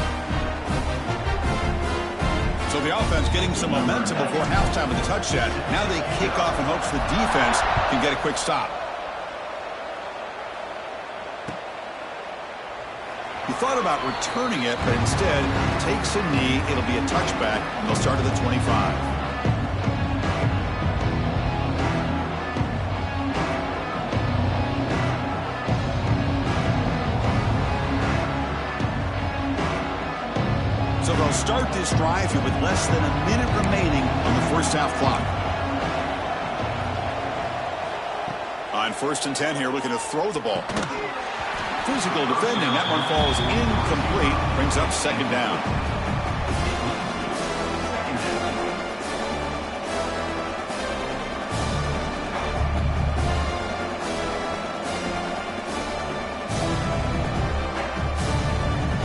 So the offense getting some momentum before halftime with the touchdown. Now they kick off in hopes the defense can get a quick stop. He thought about returning it, but instead takes a knee. It'll be a touchback, and they'll start at the 25. this drive here with less than a minute remaining on the first half clock. On 1st and 10 here, looking to throw the ball. Physical defending. That one falls incomplete. Brings up 2nd down.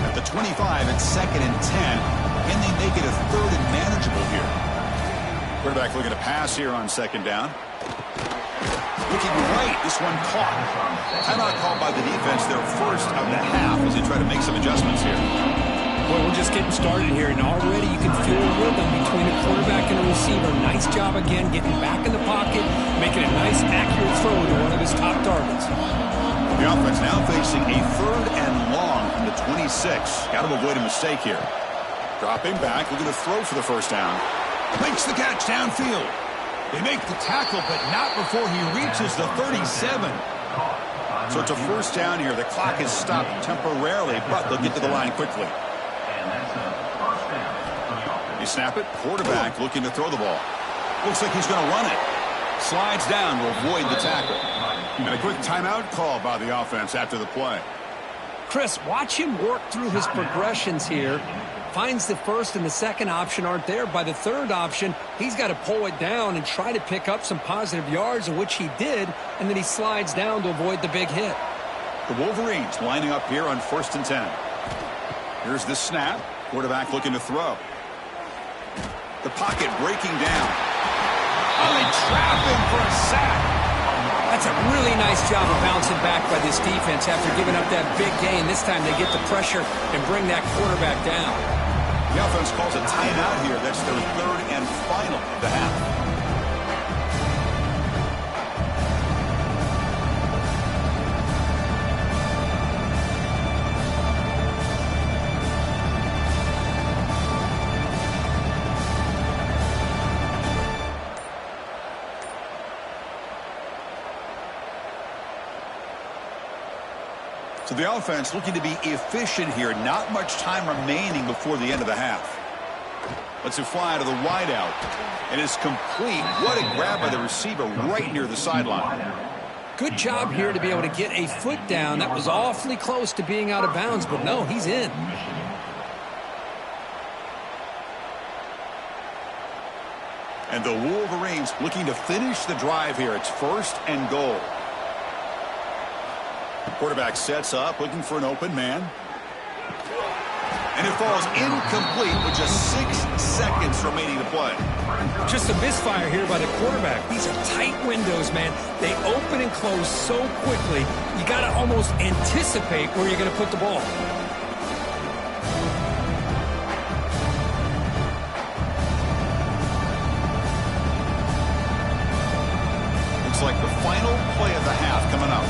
At the 25, it's 2nd and 10. Can they make it a 3rd and manageable here? Quarterback looking to pass here on 2nd down. Looking right, this one caught. Timeout called by the defense, their first of the half as they try to make some adjustments here. Well, we're just getting started here, and already you can feel a rhythm between a quarterback and a receiver. Nice job again getting back in the pocket, making a nice, accurate throw to one of his top targets. The offense now facing a 3rd and long from the 26. Got to avoid a mistake here. Dropping back, looking to throw for the first down. Makes the catch downfield. They make the tackle, but not before he reaches the 37. So it's a first down here. The clock is stopped temporarily, but they'll get to the line quickly. You snap it. Quarterback looking to throw the ball. Looks like he's going to run it. Slides down to avoid the tackle. And a quick timeout call by the offense after the play. Chris, watch him work through his progressions here. Finds the first and the second option aren't there. By the third option, he's got to pull it down and try to pick up some positive yards, which he did, and then he slides down to avoid the big hit. The Wolverines lining up here on 1st and 10. Here's the snap. Quarterback looking to throw. The pocket breaking down. Oh, they trap him for a sack. That's a really nice job of bouncing back by this defense after giving up that big gain. This time they get the pressure and bring that quarterback down. The offense calls a timeout here. That's their 3rd and final of the half. So the offense looking to be efficient here. Not much time remaining before the end of the half. Lets it fly to the wideout. And it's complete. What a grab by the receiver right near the sideline. Good job here to be able to get a foot down. That was awfully close to being out of bounds, but no, he's in. And the Wolverines looking to finish the drive here. It's 1st and goal. Quarterback sets up, looking for an open man. And it falls incomplete with just 6 seconds remaining to play. Just a misfire here by the quarterback. These are tight windows, man. They open and close so quickly, you got to almost anticipate where you're going to put the ball. Looks like the final play of the half coming up.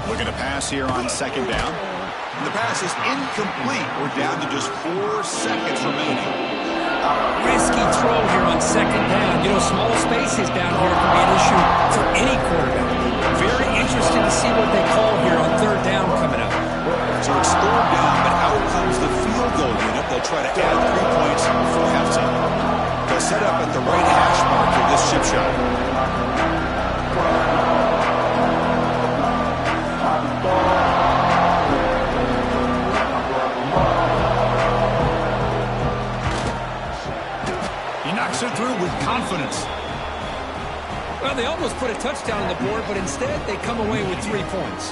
Looking to pass here on 2nd down. And the pass is incomplete. We're down to just 4 seconds remaining. Risky throw here on 2nd down. You know, small spaces down here can be an issue for any quarterback. Very interested to see what they call here on 3rd down coming up. So it's 3rd down, but out comes the field goal unit. They'll try to add 3 points before halftime. They'll set up at the right hash mark for this chip shot. It through with confidence. Well, they almost put a touchdown on the board, but instead they come away with 3 points.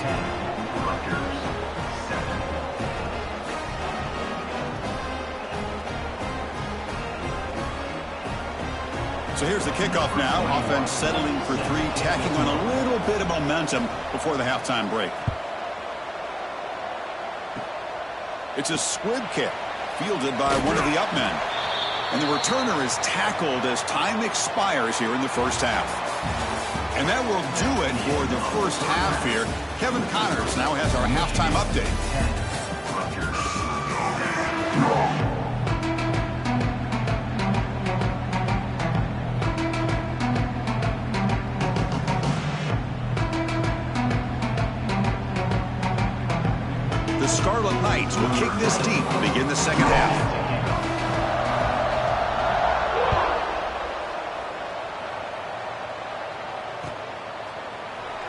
So here's the kickoff now. Offense settling for 3, tacking on a little bit of momentum before the halftime break. It's a squib kick fielded by one of the up men. And the returner is tackled as time expires here in the first half. And that will do it for the first half here. Kevin Connors now has our halftime update. The Scarlet Knights Knights will kick this deep to begin the second half.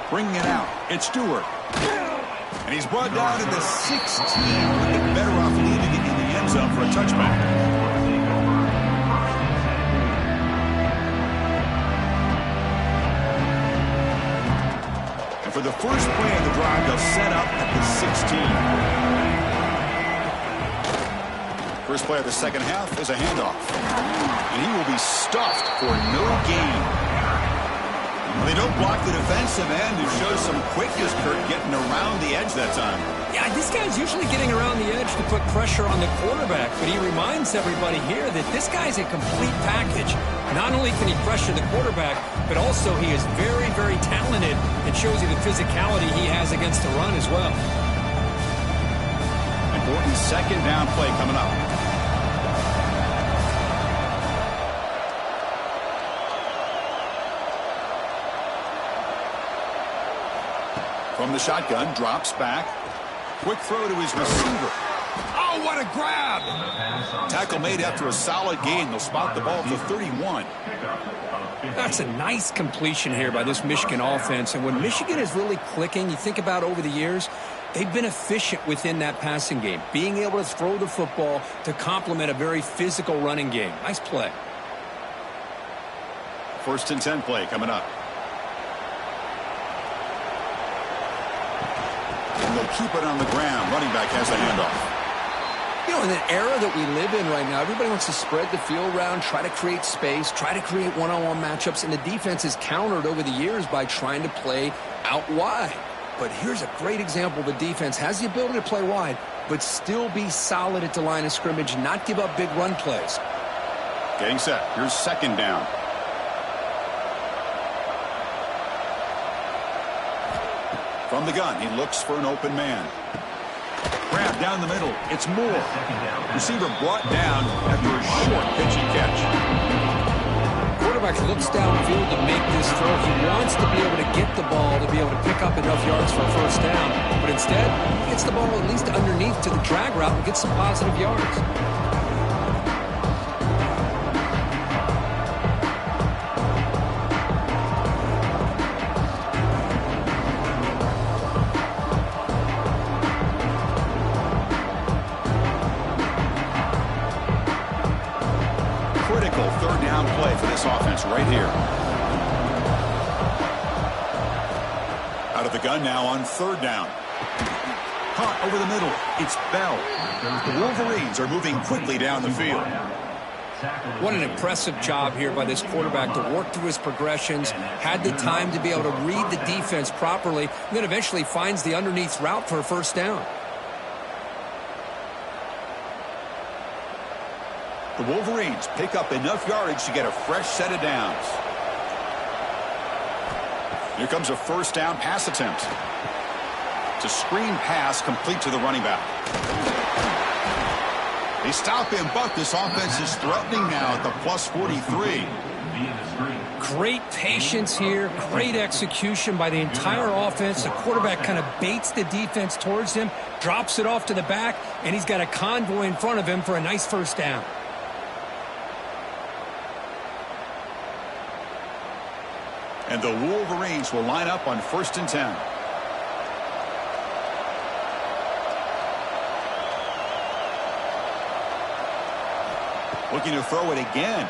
Bringing it out, it's Stewart. And he's brought down to the 16. Looking better off leaving it in the end zone for a touchback. For the first play of the drive, they'll set up at the 16. First play of the second half is a handoff. And he will be stuffed for no gain. Well, they don't block the defensive end. It shows some quickness, Kurt, getting around the edge that time. Yeah, this guy's usually getting around the edge to put pressure on the quarterback, but he reminds everybody here that this guy's a complete package. Not only can he pressure the quarterback, but also he is very, very talented and shows you the physicality he has against the run as well. Important second down play coming up. From the shotgun, drops back. Quick throw to his receiver. Oh, what a grab! Tackle made after a solid gain. They'll spot the ball at the 31. That's a nice completion here by this Michigan offense. And when Michigan is really clicking, you think about over the years, they've been efficient within that passing game, being able to throw the football to complement a very physical running game. Nice play. First and 10 play coming up. And they'll keep it on the ground. Running back has a handoff. You know, in the era that we live in right now, everybody wants to spread the field around, try to create space, try to create one-on-one matchups, and the defense is countered over the years by trying to play out wide. But here's a great example. The defense has the ability to play wide, but still be solid at the line of scrimmage, not give up big run plays. Getting set. Here's second down. From the gun, he looks for an open man. Grab down the middle. It's Moore. Receiver brought down after a short pitching catch. Quarterback looks downfield to make this throw. He wants to be able to get the ball to be able to pick up enough yards for a first down. But instead, he gets the ball at least underneath to the drag route and gets some positive yards. Offense right here. Out of the gun now on third down. Caught over the middle. It's Bell. The Wolverines are moving quickly down the field. What an impressive job here by this quarterback to work through his progressions, had the time to be able to read the defense properly, and then eventually finds the underneath route for a first down. The Wolverines pick up enough yardage to get a fresh set of downs. Here comes a first down pass attempt. It's a screen pass complete to the running back. They stop him, but this offense is threatening now at the plus 43. Great patience here, great execution by the entire offense. The quarterback kind of baits the defense towards him, drops it off to the back, and he's got a convoy in front of him for a nice first down. And the Wolverines will line up on first and 10. Looking to throw it again.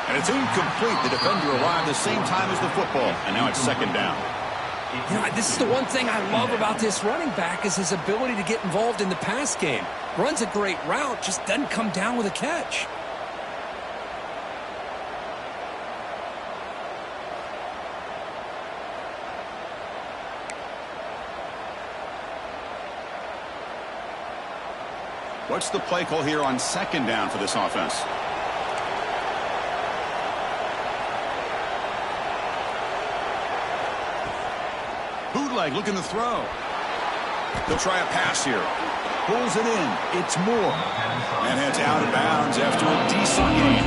And it's incomplete. The defender arrived the same time as the football. And now it's second down. You know, this is the one thing I love about this running back is his ability to get involved in the pass game. Runs a great route, just doesn't come down with a catch. What's the play call here on second down for this offense? Bootleg looking to throw. They'll try a pass here. Pulls it in. It's Moore. And heads out of bounds after a decent game.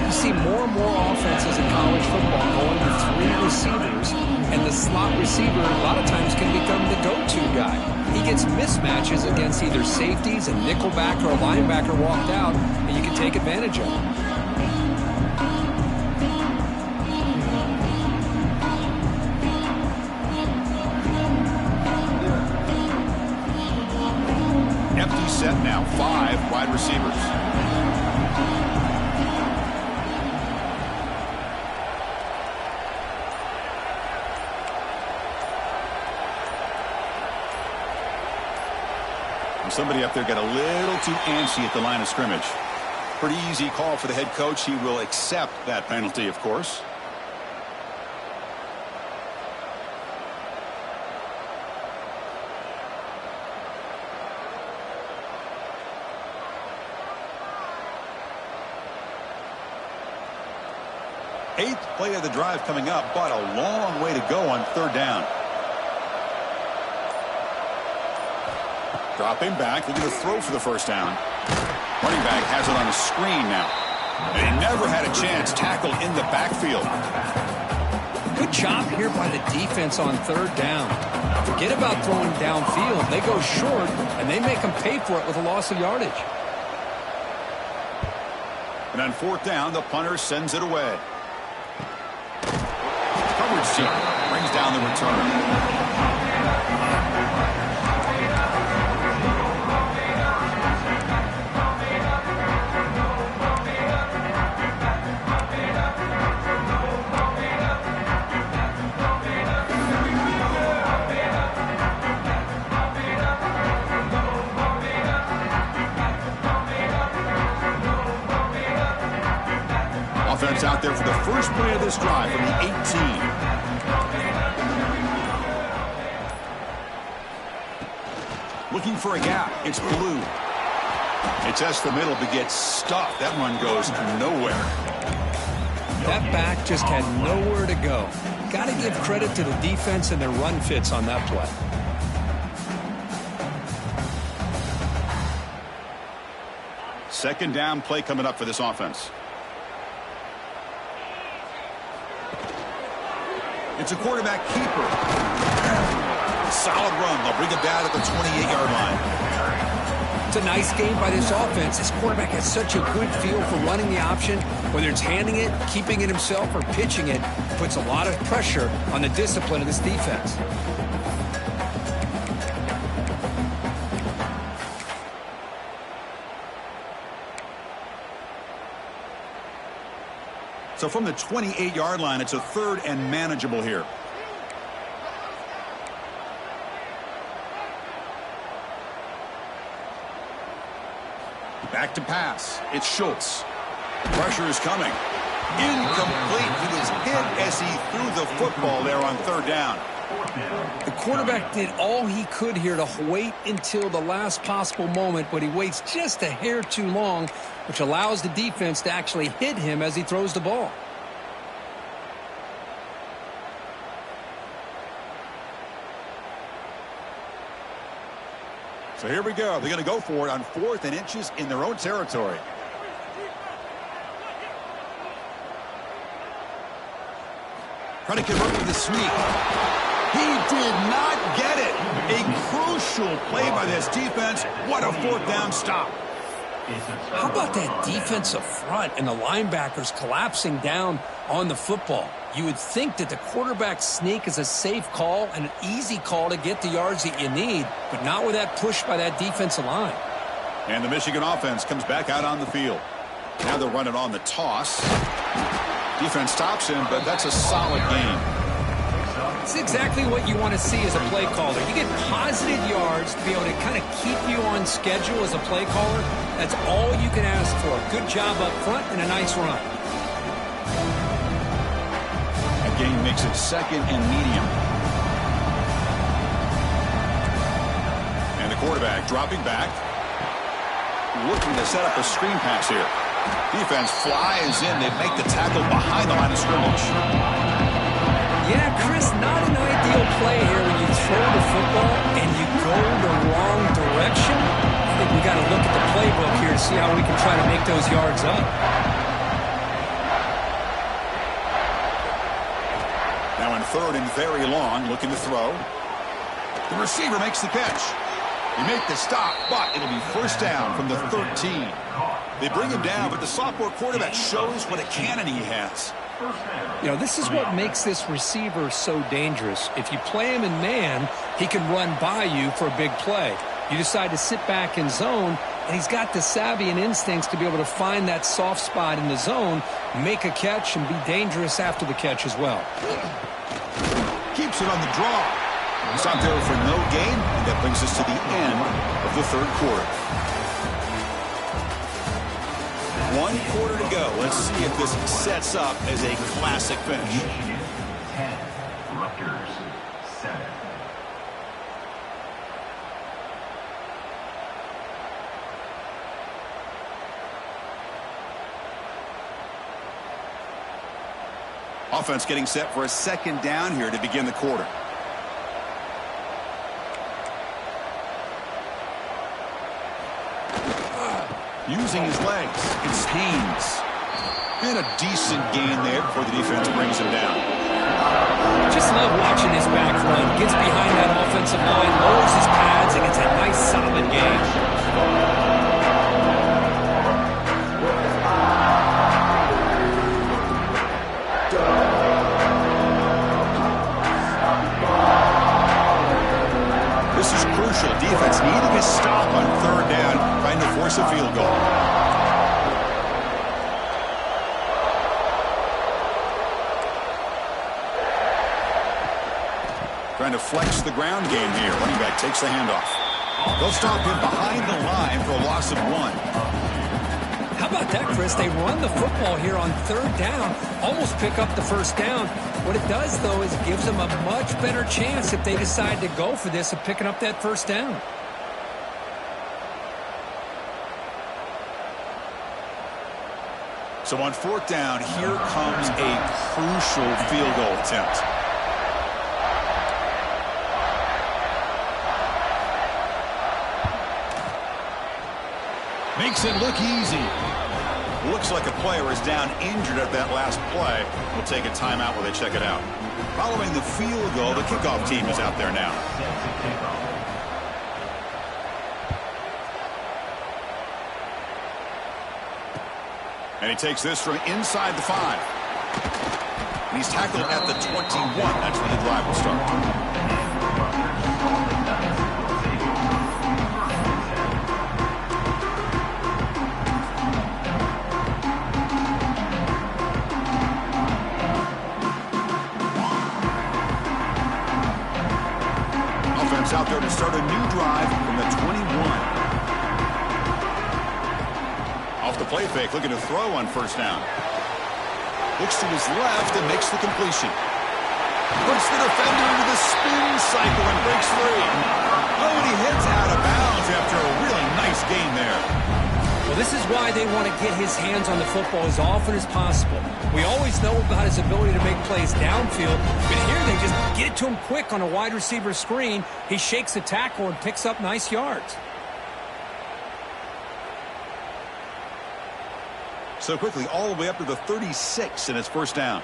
You see more and more offenses in college football going to 3 receivers, and the slot receiver a lot of times can become the go-to guy. He gets mismatches against either safeties, a nickelbacker, or a linebacker walked out, and you can take advantage of it. Empty set now, 5 wide receivers. Somebody up there got a little too antsy at the line of scrimmage. Pretty easy call for the head coach. He will accept that penalty, of course. Eighth play of the drive coming up, but a long way to go on 3rd down. Dropping back, looking to throw for the 1st down. Running back has it on the screen now. And he never had a chance. Tackle in the backfield. Good job here by the defense on 3rd down. Forget about throwing downfield. They go short, and they make them pay for it with a loss of yardage. And on 4th down, the punter sends it away. Coverage team brings down the return. Offense out there for the first play of this drive from the 18. Looking for a gap. It's Blue. It tests the middle but gets stuffed. That run goes nowhere. That back just had nowhere to go. Got to give credit to the defense and their run fits on that play. Second down play coming up for this offense. It's a quarterback keeper. Solid run. They'll bring it down at the 28-yard line. It's a nice game by this offense. This quarterback has such a good feel for running the option. Whether it's handing it, keeping it himself, or pitching it, puts a lot of pressure on the discipline of this defense. So from the 28-yard line, it's a 3rd and manageable here. Back to pass. It's Schultz. Pressure is coming. Incomplete. He was hit as he threw the football there on 3rd down. The quarterback did all he could here to wait until the last possible moment, but he waits just a hair too long, which allows the defense to actually hit him as he throws the ball. So here we go. They're going to go for it on 4th and inches in their own territory. Trying to convert with the sneak. He did not get it. A crucial play by this defense. What a 4th down stop. How about that defensive front and the linebackers collapsing down on the football? You would think that the quarterback sneak is a safe call and an easy call to get the yards that you need, but not with that push by that defensive line. And the Michigan offense comes back out on the field. Now they're running on the toss. Defense stops him, but that's a solid game. It's exactly what you want to see as a play caller. You get positive yards to be able to kind of keep you on schedule as a play caller. That's all you can ask for. Good job up front and a nice run. That game makes it 2nd and medium. And the quarterback dropping back. Looking to set up a screen pass here. Defense flies in. They make the tackle behind the line of scrimmage. Yeah, Chris, not an ideal play here when you throw the football and you go the wrong direction. I think we got to look at the playbook here to see how we can try to make those yards up. third and very long, looking to throw. The receiver makes the catch. They make the stop, but it'll be first down from the 13. They bring him down, but the sophomore quarterback shows what a cannon he has. You know, this is what makes this receiver so dangerous. If you play him in man, he can run by you for a big play. You decide to sit back in zone, and he's got the savvy and instincts to be able to find that soft spot in the zone, make a catch, and be dangerous after the catch as well. Keeps it on the draw. He's out there for no gain, and that brings us to the end of the third quarter. 1 quarter to go. Let's see if this sets up as a classic finish. 10, Rutgers 7. Offense getting set for a second down here to begin the quarter. Using his legs, it's Haynes. And a decent gain there before the defense brings him down. Just love watching his back run. Gets behind that offensive line, lowers his pads, and gets a nice solid gain. This is crucial. Defense needing a stop on third down, trying to force a field goal. Trying to flex the ground game here. Running back takes the handoff. They'll stop him behind the line for a loss of 1. How about that, Chris? They run the football here on third down, almost pick up the first down. What it does, though, is it gives them a much better chance if they decide to go for this of picking up that first down. So on fourth down, here comes a crucial field goal attempt. Makes it look easy. Looks like a player is down injured at that last play. We'll take a timeout while they check it out. Following the field goal, the kickoff team is out there now. And he takes this from inside the 5. And he's tackled at the 21. That's when the drive will start. Out there to start a new drive from the 21. Off the play fake, looking to throw on first down. Looks to his left and makes the completion. Puts the defender into the spin cycle and breaks free. Oh, and he heads out of bounds after a really nice gain there. Well, this is why they want to get his hands on the football as often as possible. We always know about his ability to make plays downfield, but here they just get it to him quick on a wide receiver screen. He shakes the tackle and picks up nice yards. So quickly, all the way up to the 36 and it's first down.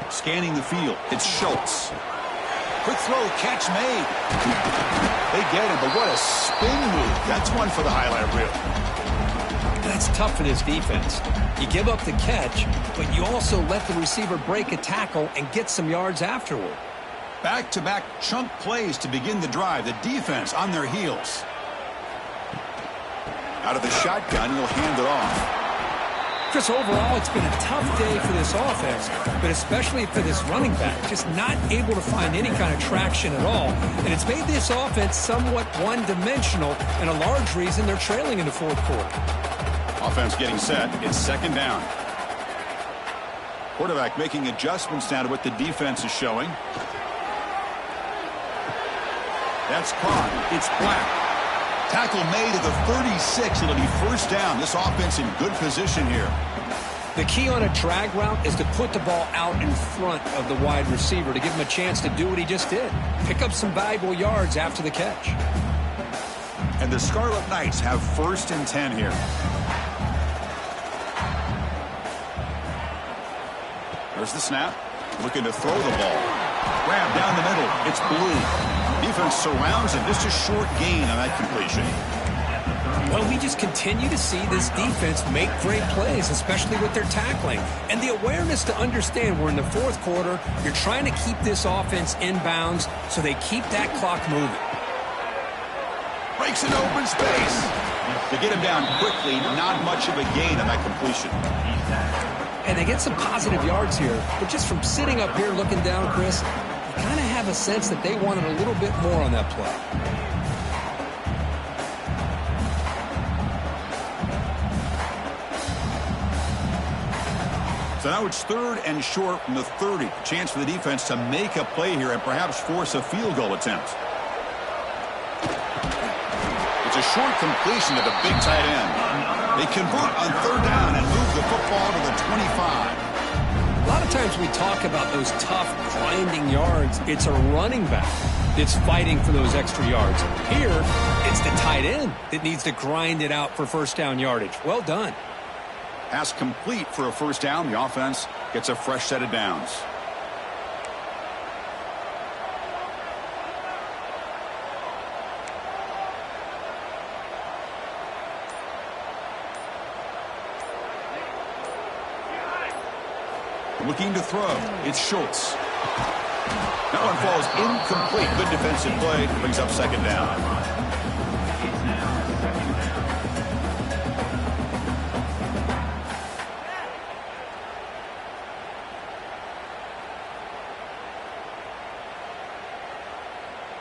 Scanning the field, it's Schultz. Quick throw, catch made. They get him, but what a spin move. That's one for the highlight reel. That's tough for this defense. You give up the catch, but you also let the receiver break a tackle and get some yards afterward. Back-to-back chunk plays to begin the drive. The defense on their heels. Out of the shotgun, he'll hand it off. Chris, overall, it's been a tough day for this offense, but especially for this running back, just not able to find any kind of traction at all. And it's made this offense somewhat one-dimensional, and a large reason they're trailing in the fourth quarter. Offense getting set. It's second down. Quarterback making adjustments now to what the defense is showing. That's caught. It's Black. Tackle made at the 36. It'll be first down. This offense in good position here. The key on a drag route is to put the ball out in front of the wide receiver to give him a chance to do what he just did. Pick up some valuable yards after the catch. And the Scarlet Knights have first and 10 here. There's the snap. Looking to throw the ball. Grab down the middle. It's Blue. Defense surrounds him. Just a short gain on that completion. Well, we just continue to see this defense make great plays, especially with their tackling. And the awareness to understand we're in the fourth quarter, you're trying to keep this offense in bounds so they keep that clock moving. Breaks an open space. To get him down quickly, not much of a gain on that completion. And they get some positive yards here, but just from sitting up here looking down, Chris, you kind of have a sense that they wanted a little bit more on that play. So now it's 3rd and short from the 30. Chance for the defense to make a play here and perhaps force a field goal attempt. It's a short completion to the big tight end. They convert on 3rd down and move the football to the 25. A lot of times we talk about those tough, grinding yards. It's a running back that's fighting for those extra yards. Here, it's the tight end that needs to grind it out for first down yardage. Well done. Pass complete for a first down. The offense gets a fresh set of downs. Looking to throw. It's Schultz. That one falls incomplete. Good defensive play. Brings up 2nd down.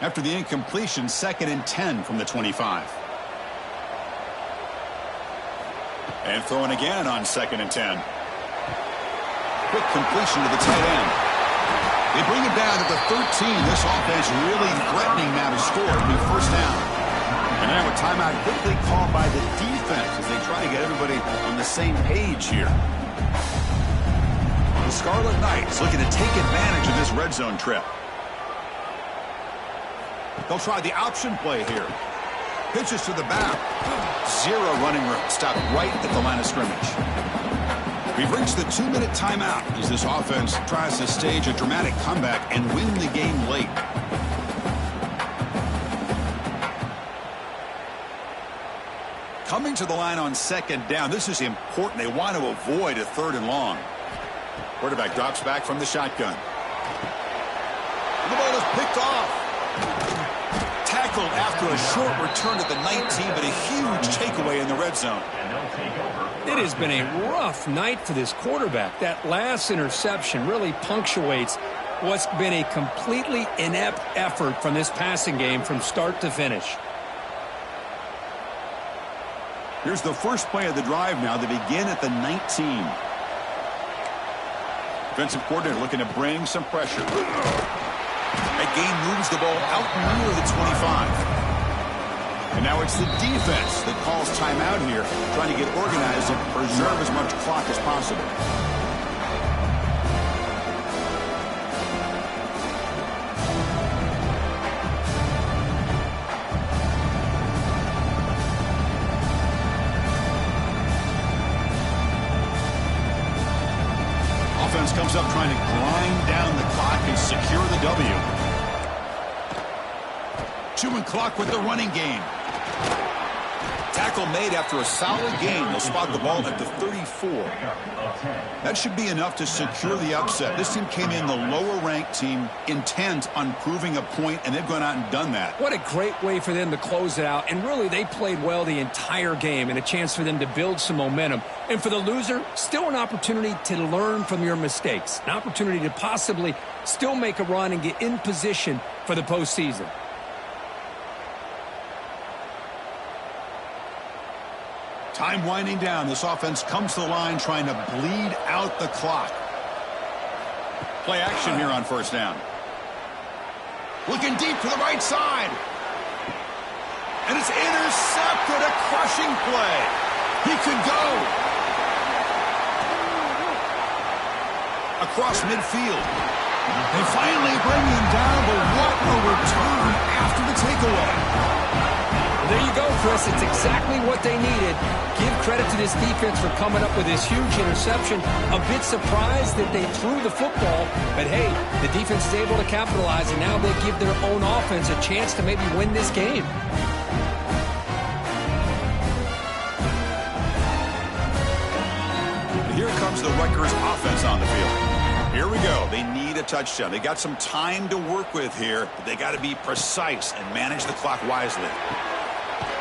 After the incompletion, 2nd and 10 from the 25. And throwing again on 2nd and 10. Quick completion to the tight end. They bring it down at the 13. This offense really threatening now to score. It'll be first down. And now a timeout quickly called by the defense as they try to get everybody on the same page here. The Scarlet Knights looking to take advantage of this red zone trip. They'll try the option play here. Pitches to the back. 0 running room. Stopped right at the line of scrimmage. We've reached the 2-minute timeout as this offense tries to stage a dramatic comeback and win the game late. Coming to the line on 2nd down. This is important. They want to avoid a 3rd and long. Quarterback drops back from the shotgun. The ball is picked off. Tackled after a short return to the 19, but a huge takeaway in the red zone. It has been a rough night for this quarterback. That last interception really punctuates what's been a completely inept effort from this passing game from start to finish. Here's the first play of the drive now. They begin at the 19. Defensive coordinator looking to bring some pressure. That gain moves the ball out near the 25. And now it's the defense that calls timeout here, trying to get organized and preserve as much clock as possible. Offense comes up trying to grind down the clock and secure the W. Chewing clock with the running game. Tackle made after a solid gain. They'll spot the ball at the 34. That should be enough to secure the upset. This team came in the lower-ranked team, intent on proving a point, and they've gone out and done that. What a great way for them to close it out. And really, they played well the entire game, and a chance for them to build some momentum. And for the loser, still an opportunity to learn from your mistakes. An opportunity to possibly still make a run and get in position for the postseason. Time winding down. This offense comes to the line trying to bleed out the clock. Play action here on first down. Looking deep to the right side. And it's intercepted. A crushing play. He could go. Across midfield. They finally bring him down, but what a return after the takeaway. There you go, Chris. It's exactly what they needed. Give credit to this defense for coming up with this huge interception. A bit surprised that they threw the football, but hey, the defense is able to capitalize, and now they give their own offense a chance to maybe win this game. Here comes the Rutgers offense on the field. Here we go. They need a touchdown. They got some time to work with here, but they got to be precise and manage the clock wisely.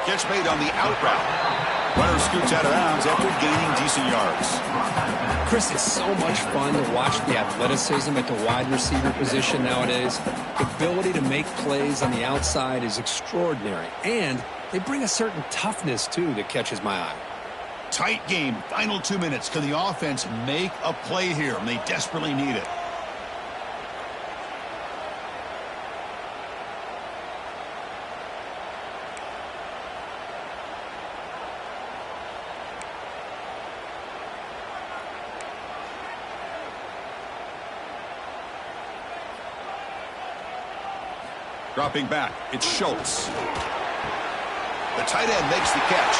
Catch made on the out route. Runner scoots out of bounds after gaining decent yards. Chris, it's so much fun to watch the athleticism at the wide receiver position nowadays. The ability to make plays on the outside is extraordinary, and they bring a certain toughness, too, that catches my eye. Tight game. Final 2 minutes. Can the offense make a play here? And they desperately need it. Dropping back. It's Schultz. The tight end makes the catch.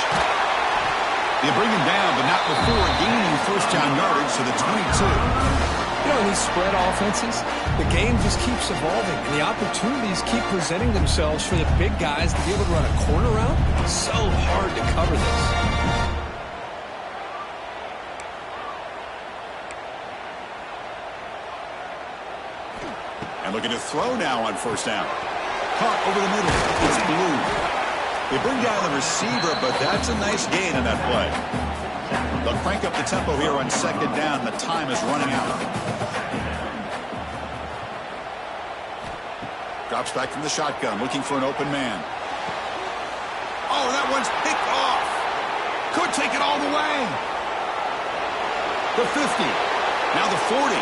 They bring him down, but not before gaining first down yardage to the 22. You know, in these spread offenses, the game just keeps evolving, and the opportunities keep presenting themselves for the big guys to be able to run a corner route. It's so hard to cover this. And looking to throw now on first down. Caught over the middle. It's Blue. They bring down the receiver, but that's a nice gain in that play. They'll crank up the tempo here on second down. The time is running out. Drops back from the shotgun, looking for an open man. Oh, that one's picked off. Could take it all the way. The 50. Now the 40.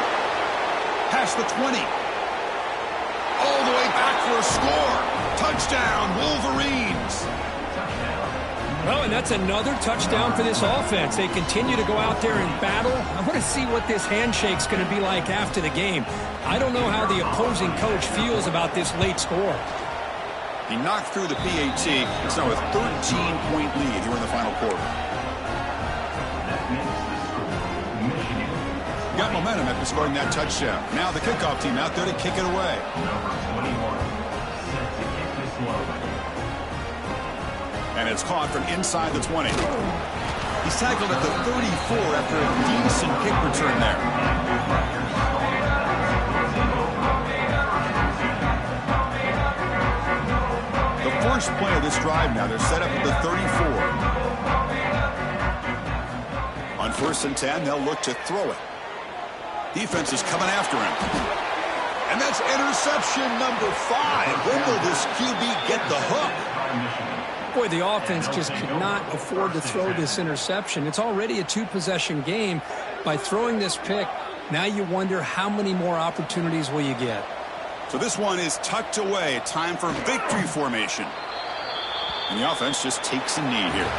Past the 20. All the way back for a score. Touchdown, Wolverines. Well, and that's another touchdown for this offense. They continue to go out there and battle. I want to see what this handshake's going to be like after the game. I don't know how the opposing coach feels about this late score. He knocked through the PAT. It's now a 13-point lead here in the final quarter. Got momentum after scoring that touchdown. Now the kickoff team out there to kick it away. Number 21, set to kick this low. And it's caught from inside the 20. He's tackled at the 34 after a decent kick return there. The first play of this drive now, they're set up at the 34. On 1st and 10, they'll look to throw it. Defense is coming after him. And that's interception number 5. When will this QB get the hook? Boy, the offense just could not afford to throw this interception. It's already a 2-possession game. By throwing this pick, now you wonder how many more opportunities will you get. So this one is tucked away. Time for victory formation. And the offense just takes a knee here.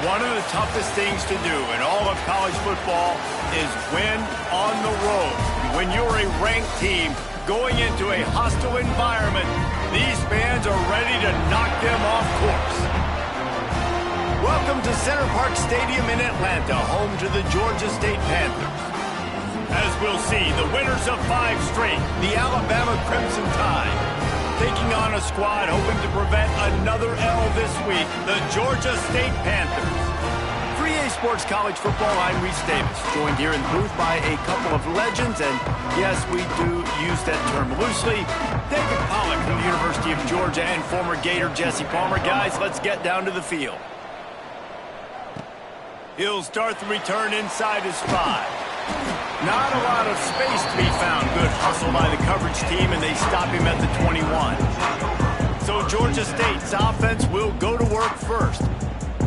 One of the toughest things to do in all of college football is win on the road. When you're a ranked team going into a hostile environment, these fans are ready to knock them off course. Welcome to Center Parc Stadium in Atlanta, home to the Georgia State Panthers. As we'll see, the winners of 5 straight, the Alabama Crimson Tide, taking on a squad hoping to prevent another L this week, the Georgia State Panthers. For EA Sports College Football, I'm Reese Davis, joined here in the booth by a couple of legends, and yes, we do use that term loosely. David Pollack from the University of Georgia and former Gator Jesse Palmer. Guys, let's get down to the field. He'll start the return inside his 5. Not a lot of space to be found. Good hustle by the coverage team, and they stop him at the 21. So Georgia State's offense will go to work first.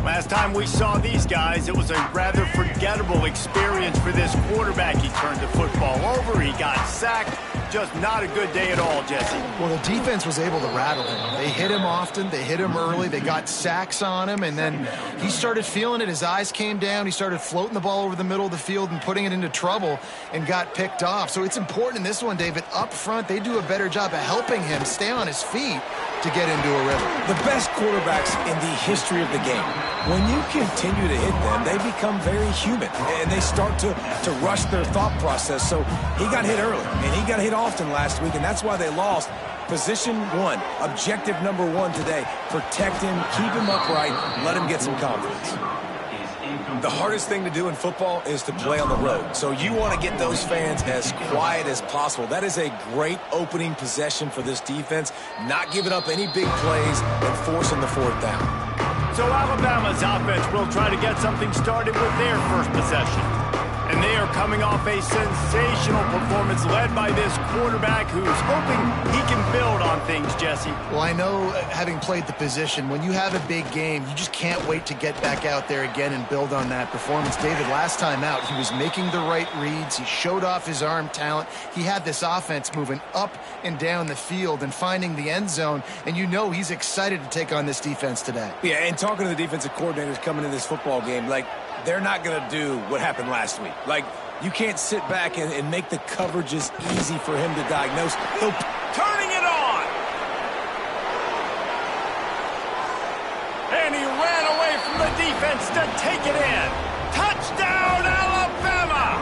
Last time we saw these guys, it was a rather forgettable experience for this quarterback. He turned the football over, he got sacked. Just not a good day at all, Jesse. Well, the defense was able to rattle him. They hit him often, they hit him early, they got sacks on him, and then he started feeling it. His eyes came down, he started floating the ball over the middle of the field and putting it into trouble and got picked off. So it's important in this one, David, up front, they do a better job of helping him stay on his feet to get into a rhythm. The best quarterbacks in the history of the game, when you continue to hit them, they become very human, and they start to rush their thought process. So he got hit early, and he got hit often last week, and that's why they lost. Position 1, objective number 1 today, protect him, keep him upright, let him get some confidence. The hardest thing to do in football is to play on the road. So you want to get those fans as quiet as possible. That is a great opening possession for this defense, not giving up any big plays and forcing the 4th down. So Alabama's offense will try to get something started with their first possession. And they are coming off a sensational performance led by this quarterback who's hoping he can build on things, Jesse. Well, I know, having played the position, when you have a big game, you just can't wait to get back out there again and build on that performance. David, last time out, he was making the right reads. He showed off his arm talent. He had this offense moving up and down the field and finding the end zone, and you know he's excited to take on this defense today. Yeah, and talking to the defensive coordinators coming in this football game, like, they're not going to do what happened last week. Like, you can't sit back and make the coverages easy for him to diagnose. He'll turning it on. And he ran away from the defense to take it in. Touchdown, Alabama!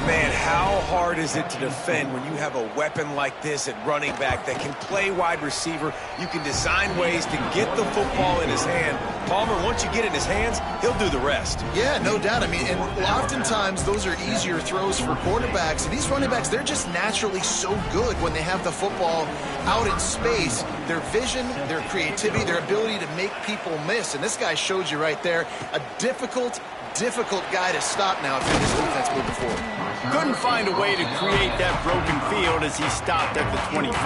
Man, how hard is it to defend when you have a weapon like this at running back that can play wide receiver? You can design ways to get the football in his hand. Palmer, once you get it in his hands, he'll do the rest. Yeah, no doubt. I mean, and oftentimes those are easier throws for quarterbacks. And these running backs, they're just naturally so good when they have the football out in space. Their vision, their creativity, their ability to make people miss. And this guy showed you right there, a difficult guy to stop now through this defense moving forward. Couldn't find a way to create that broken field as he stopped at the 25.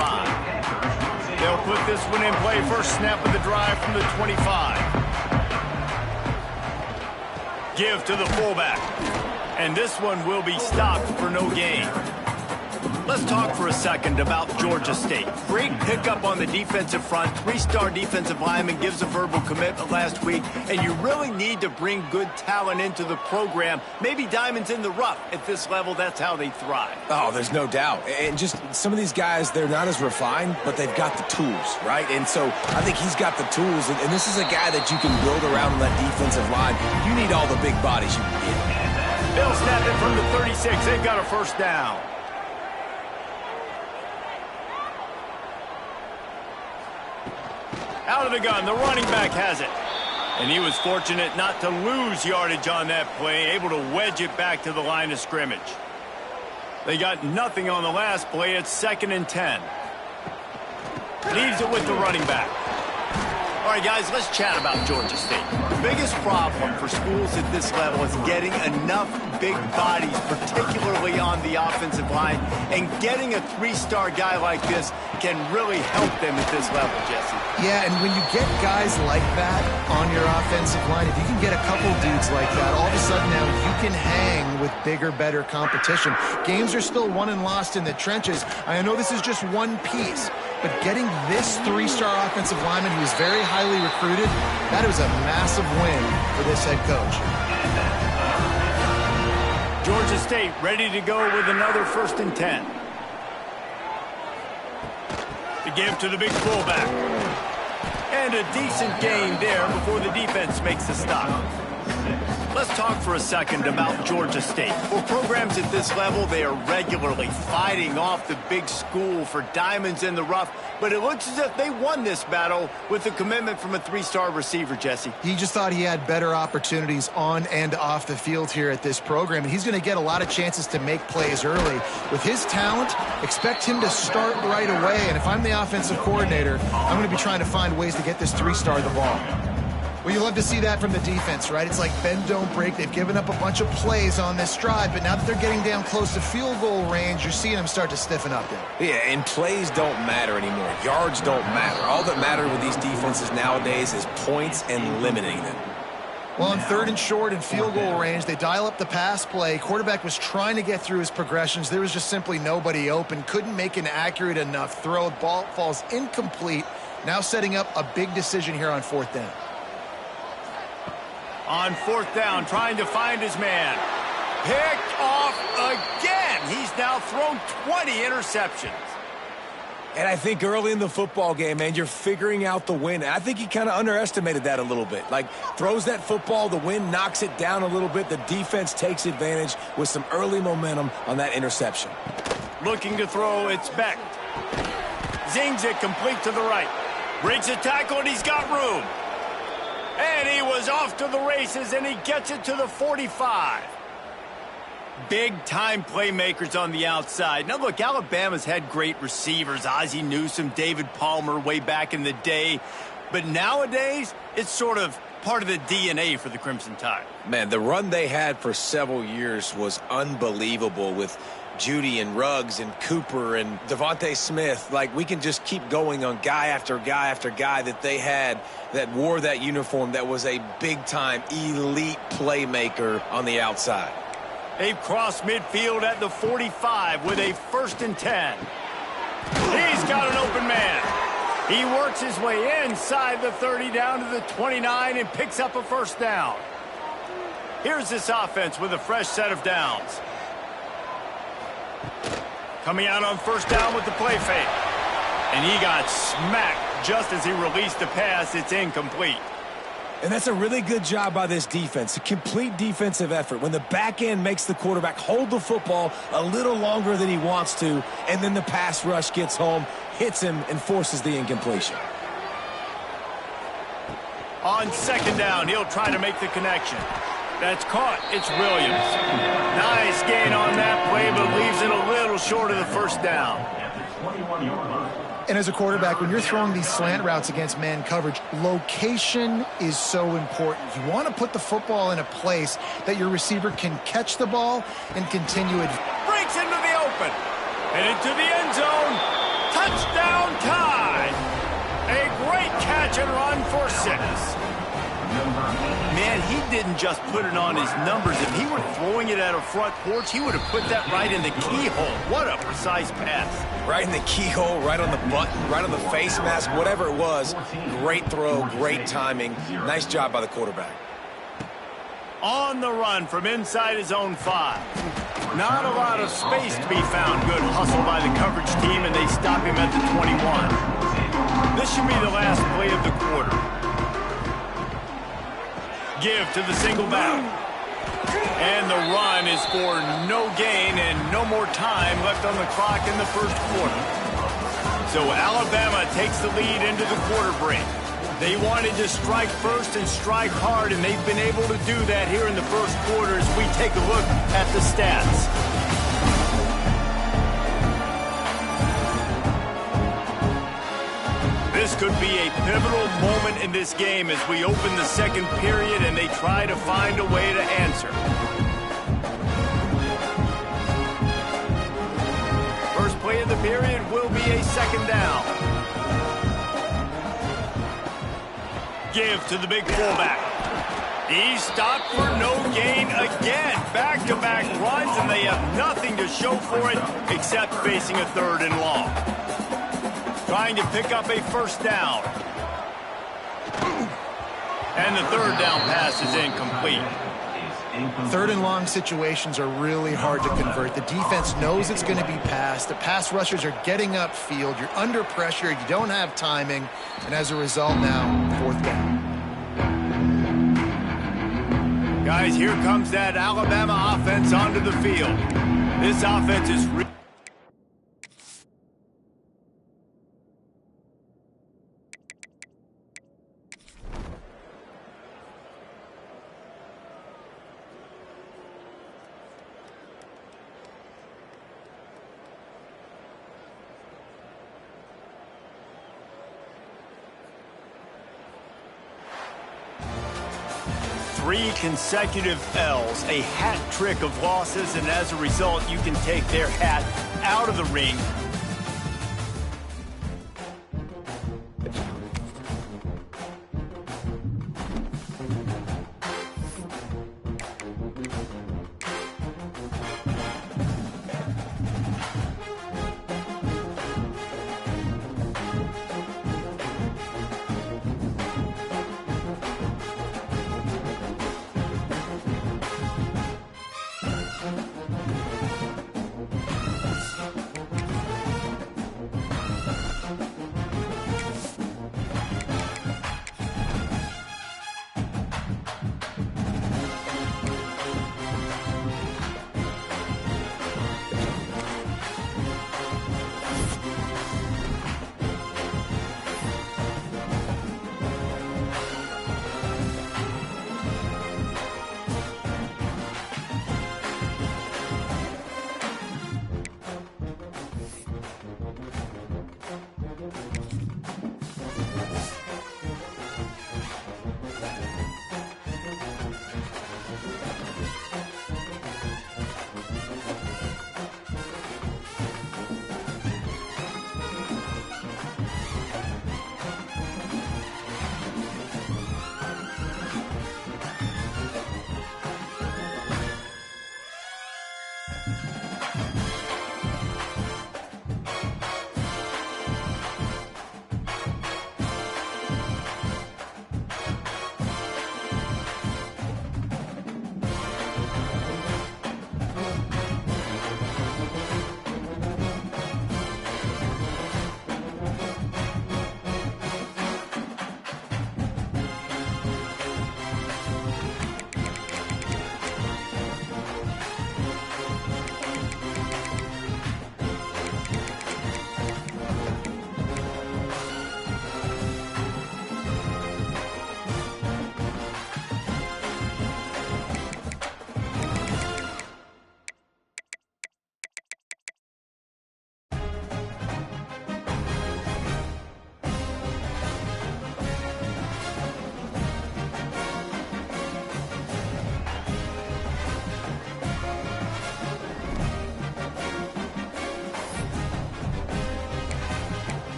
They'll put this one in play. First snap of the drive from the 25. Give to the fullback. And this one will be stopped for no gain. Let's talk for a second about Georgia State. Great pickup on the defensive front. 3-star defensive lineman gives a verbal commitment last week, and you really need to bring good talent into the program. Maybe diamonds in the rough. At this level, that's how they thrive. Oh, there's no doubt. And just some of these guys, they're not as refined, but they've got the tools, right? And so I think he's got the tools, and this is a guy that you can build around on that defensive line. You need all the big bodies you can get. They'll snap it from the 36. They've got a first down. Out of the gun, the running back has it. And he was fortunate not to lose yardage on that play, able to wedge it back to the line of scrimmage. They got nothing on the last play. It's 2nd and 10. Leaves it with the running back. All right, guys, let's chat about Georgia State. The biggest problem for schools at this level is getting enough big bodies, particularly on the offensive line, and getting a 3-star guy like this can really help them at this level, Jesse. Yeah, and when you get guys like that on your offensive line, if you can get a couple dudes like that, all of a sudden now you can hang with bigger, better competition. Games are still won and lost in the trenches. I know this is just one piece, but getting this 3-star offensive lineman who is very highly recruited That was a massive win for this head coach. Georgia State ready to go with another 1st and 10. To give to the big fullback. And a decent gain there before the defense makes a stop. Let's talk for a second about Georgia State. For programs at this level, they are regularly fighting off the big school for diamonds in the rough, but it looks as if they won this battle with the commitment from a 3-star receiver, Jesse. He just thought he had better opportunities on and off the field here at this program, and he's going to get a lot of chances to make plays early. With his talent, expect him to start right away, and if I'm the offensive coordinator, I'm going to be trying to find ways to get this 3-star the ball. Well, you love to see that from the defense, right? It's like bend, don't break. They've given up a bunch of plays on this drive, but now that they're getting down close to field goal range, you're seeing them start to stiffen up there. Yeah, and plays don't matter anymore. Yards don't matter. All that matters with these defenses nowadays is points and limiting them. Well, on 3rd and short and field goal range, they dial up the pass play. Quarterback was trying to get through his progressions. There was just simply nobody open. Couldn't make an accurate enough throw. Ball falls incomplete. Now setting up a big decision here on 4th down. On 4th down, trying to find his man. Picked off again. He's now thrown 20 interceptions. And I think early in the football game, man, you're figuring out the wind. I think he kind of underestimated that a little bit. Like, throws that football, the wind knocks it down a little bit. The defense takes advantage with some early momentum on that interception. Looking to throw, it's Beck. Zings it complete to the right. Breaks a tackle, and he's got room. And he was off to the races, and he gets it to the 45. Big-time playmakers on the outside. Now, look, Alabama's had great receivers. Ozzie Newsome, David Palmer way back in the day. But nowadays, it's sort of part of the DNA for the Crimson Tide. Man, the run they had for several years was unbelievable with Judy and Ruggs and Cooper and Devontae Smith. Like, we can just keep going on guy after guy after guy that they had that wore that uniform that was a big-time elite playmaker on the outside. They've crossed midfield at the 45 with a 1st and 10. He's got an open man. He works his way inside the 30 down to the 29 and picks up a 1st down. Here's this offense with a fresh set of downs. Coming out on 1st down with the play fake. And he got smacked just as he released the pass. It's incomplete. And that's a really good job by this defense, a complete defensive effort. When the back end makes the quarterback hold the football a little longer than he wants to, and then the pass rush gets home, hits him, and forces the incompletion. On 2nd down, he'll try to make the connection. That's caught. It's Williams. Nice gain on that play, but leaves it a little short of the 1st down. And as a quarterback, when you're throwing these slant routes against man coverage, location is so important. You want to put the football in a place that your receiver can catch the ball and continue it. Breaks into the open. And into the end zone. Touchdown Tide. A great catch and run for 6. Man, he didn't just put it on his numbers. If he were throwing it at a front porch, he would have put that right in the keyhole. What a precise pass. Right in the keyhole, right on the button, right on the face mask, whatever it was. Great throw, great timing. Nice job by the quarterback. On the run from inside his own 5. Not a lot of space to be found. Good hustle by the coverage team, and they stop him at the 21. This should be the last play of the quarter. Give to the single back. And the run is for no gain and no more time left on the clock in the 1st quarter. So Alabama takes the lead into the quarter break. They wanted to strike first and strike hard, and they've been able to do that here in the 1st quarter as we take a look at the stats. This could be a pivotal moment in this game as we open the 2nd period and they try to find a way to answer. First play of the period will be a 2nd down. Give to the big fullback. He's stopped for no gain again. Back-to-back runs, and they have nothing to show for it except facing a 3rd and long. Trying to pick up a 1st down. And the third down pass is incomplete. Third and long situations are really hard to convert. The defense knows it's going to be passed. The pass rushers are getting upfield. You're under pressure. You don't have timing. And as a result now, fourth down. Guys, here comes that Alabama offense onto the field. This offense is three consecutive L's, a hat trick of losses, and as a result, you can take their hat out of the ring.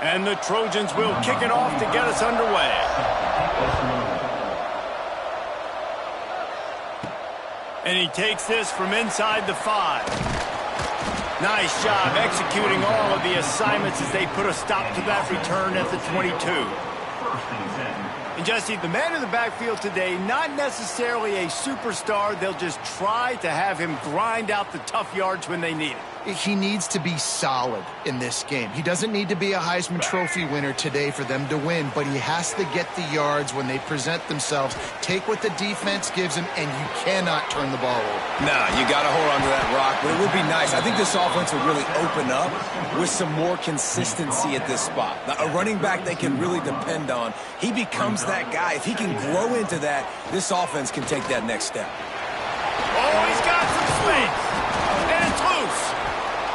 And the Trojans will kick it off to get us underway. And he takes this from inside the 5. Nice job executing all of the assignments as they put a stop to that return at the 22. And Jesse, the man in the backfield today, not necessarily a superstar. They'll just try to have him grind out the tough yards when they need it. He needs to be solid in this game. He doesn't need to be a Heisman Trophy winner today for them to win, but he has to get the yards when they present themselves. Take what the defense gives him, and you cannot turn the ball over. Nah, you got to hold on to that rock, but it would be nice. I think this offense would really open up with some more consistency at this spot. Now, a running back they can really depend on. He becomes that guy. If he can grow into that, this offense can take that next step. Oh, he's got some space, and it's loose.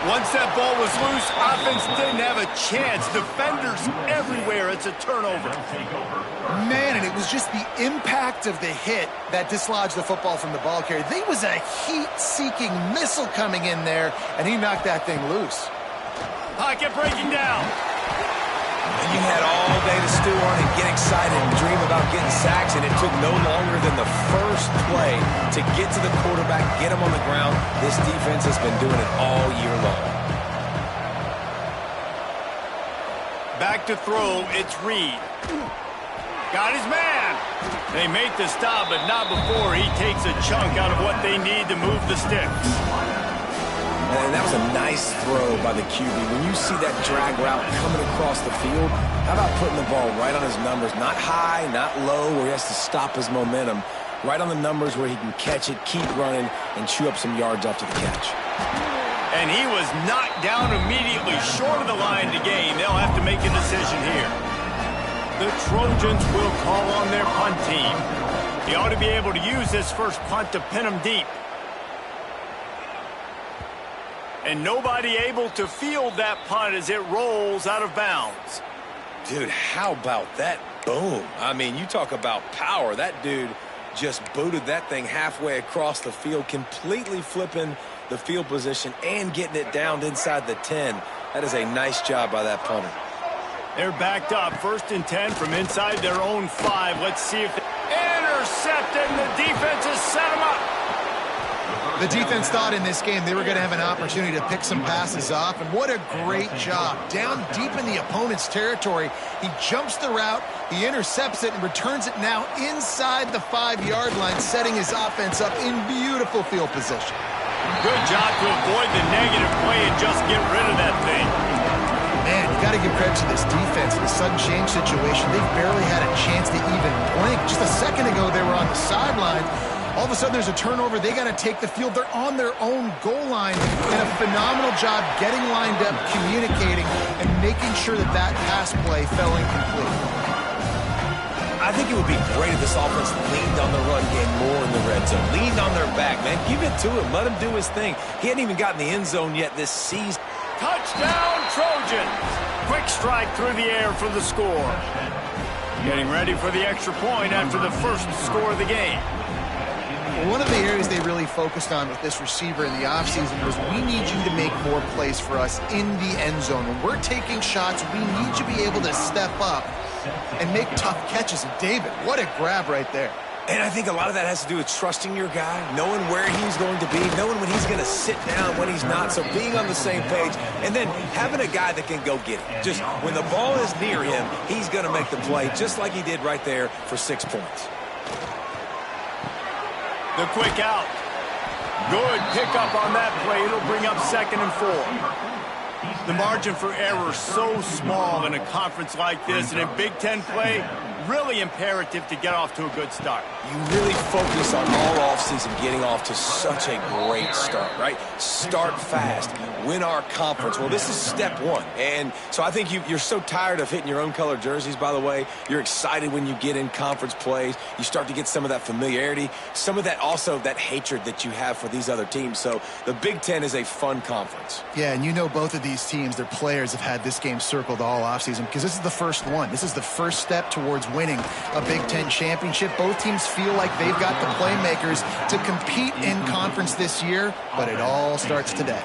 Once that ball was loose, offense didn't have a chance. Defenders everywhere. It's a turnover. Man, and it was just the impact of the hit that dislodged the football from the ball carrier. There was a heat-seeking missile coming in there, and he knocked that thing loose. Pocket breaking down. And you had all day to stew on and get excited and dream about getting sacks, and it took no longer than the first play to get to the quarterback, get him on the ground. This defense has been doing it all year long. Back to throw, it's Reed. Got his man. They make the stop, but not before he takes a chunk out of what they need to move the sticks. And that was a nice throw by the QB. When you see that drag route coming across the field, how about putting the ball right on his numbers? Not high, not low, where he has to stop his momentum. Right on the numbers where he can catch it, keep running, and chew up some yards after the catch. And he was knocked down immediately short of the line to gain. They'll have to make a decision here. The Trojans will call on their punt team. He ought to be able to use this first punt to pin him deep. And nobody able to field that punt as it rolls out of bounds. Dude, how about that boom? I mean, you talk about power. That dude just booted that thing halfway across the field, completely flipping the field position and getting it down inside the 10. That is a nice job by that punter. They're backed up. 1st and 10 from inside their own 5. Let's see if intercepted, and the defense has set them up. The defense thought in this game they were going to have an opportunity to pick some passes off, and what a great job. Down deep in the opponent's territory, he jumps the route, he intercepts it, and returns it now inside the 5-yard line, setting his offense up in beautiful field position. Good job to avoid the negative play and just get rid of that thing. Man, you got to give credit to this defense. In a sudden change situation, they've barely had a chance to even blink. Just a second ago, they were on the sideline. All of a sudden, there's a turnover. They got to take the field. They're on their own goal line. And a phenomenal job getting lined up, communicating, and making sure that that pass play fell incomplete. I think it would be great if this offense leaned on the run game more in the red zone. Leaned on their back, man. Give it to him. Let him do his thing. He hadn't even gotten the end zone yet this season. Touchdown, Trojans. Quick strike through the air for the score. Getting ready for the extra point after the first score of the game. One of the areas they really focused on with this receiver in the offseason was we need you to make more plays for us in the end zone. When we're taking shots, we need you to be able to step up and make tough catches. And David, what a grab right there. And I think a lot of that has to do with trusting your guy, knowing where he's going to be, knowing when he's going to sit down, when he's not. So being on the same page, and then having a guy that can go get it. Just when the ball is near him, he's going to make the play, just like he did right there for 6 points. The quick out. Good pickup on that play. It'll bring up 2nd and 4. The margin for error so small in a conference like this, and in Big Ten play, really imperative to get off to a good start. You really focus on all offseason getting off to such a great start, right? Start fast, win our conference. Well, this is step 1. And so I think you're so tired of hitting your own color jerseys, by the way. You're excited when you get in conference plays. You start to get some of that familiarity, some of that also that hatred that you have for these other teams. So the Big Ten is a fun conference. Yeah, and you know both of these teams, their players have had this game circled all offseason because this is the first one. This is the first step towards winning winning a Big Ten championship. Both teams feel like they've got the playmakers to compete in conference this year, but it all starts today.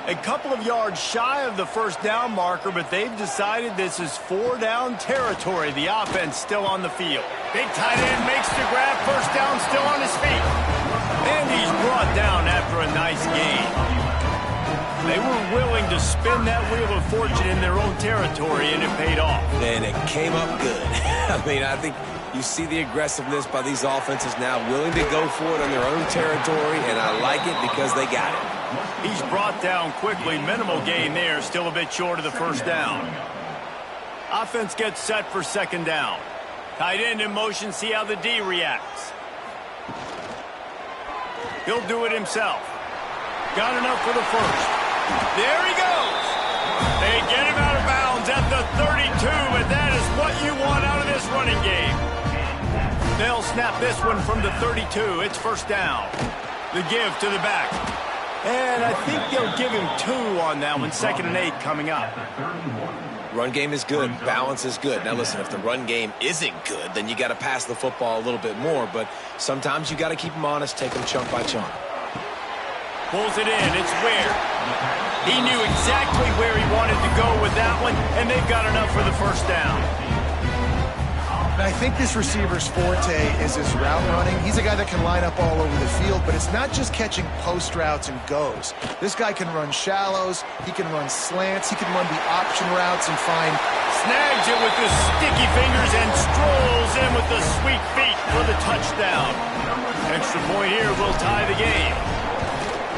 A couple of yards shy of the first down marker, but they've decided this is 4-down territory. The offense still on the field. Big tight end makes the grab. First down, still on his feet. And he's brought down after a nice gain. They were willing to spin that wheel of fortune in their own territory, and it paid off. And it came up good. I mean, I think you see the aggressiveness by these offenses now, willing to go for it on their own territory, and I like it because they got it. He's brought down quickly. Minimal gain there, still a bit short of the first down. Offense gets set for second down. Tight end in motion, see how the D reacts. He'll do it himself. Got enough for the first. There he goes. They get him out of bounds at the 32, and that is what you want out of this running game. They'll snap this one from the 32. It's first down. The give to the back. And I think they'll give him 2 on that one. 2nd and 8 coming up. Run game is good. Balance is good. Now, listen, if the run game isn't good, then you got to pass the football a little bit more. But sometimes you got to keep them honest, take them chunk by chunk. Pulls it in. It's Ware. He knew exactly where he wanted to go with that one, and they've got enough for the first down. And I think this receiver's forte is his route running. He's a guy that can line up all over the field, but it's not just catching post routes and goes. This guy can run shallows. He can run slants. He can run the option routes and find... Snags it with the sticky fingers and strolls in with the sweet feet for the touchdown. Extra point here will tie the game.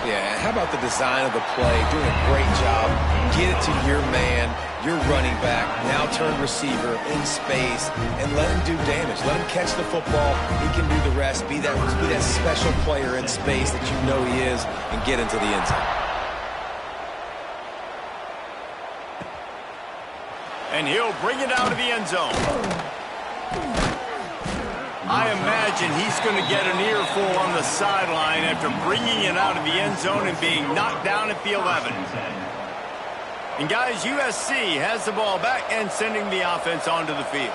Yeah, how about the design of the play? Doing a great job. Get it to your man, your running back, now turn receiver in space, and let him do damage. Let him catch the football. He can do the rest. Be that special player in space that you know he is, and get into the end zone. And he'll bring it out of the end zone. I imagine he's going to get an earful on the sideline after bringing it out of the end zone and being knocked down at the 11. And guys, USC has the ball back and sending the offense onto the field.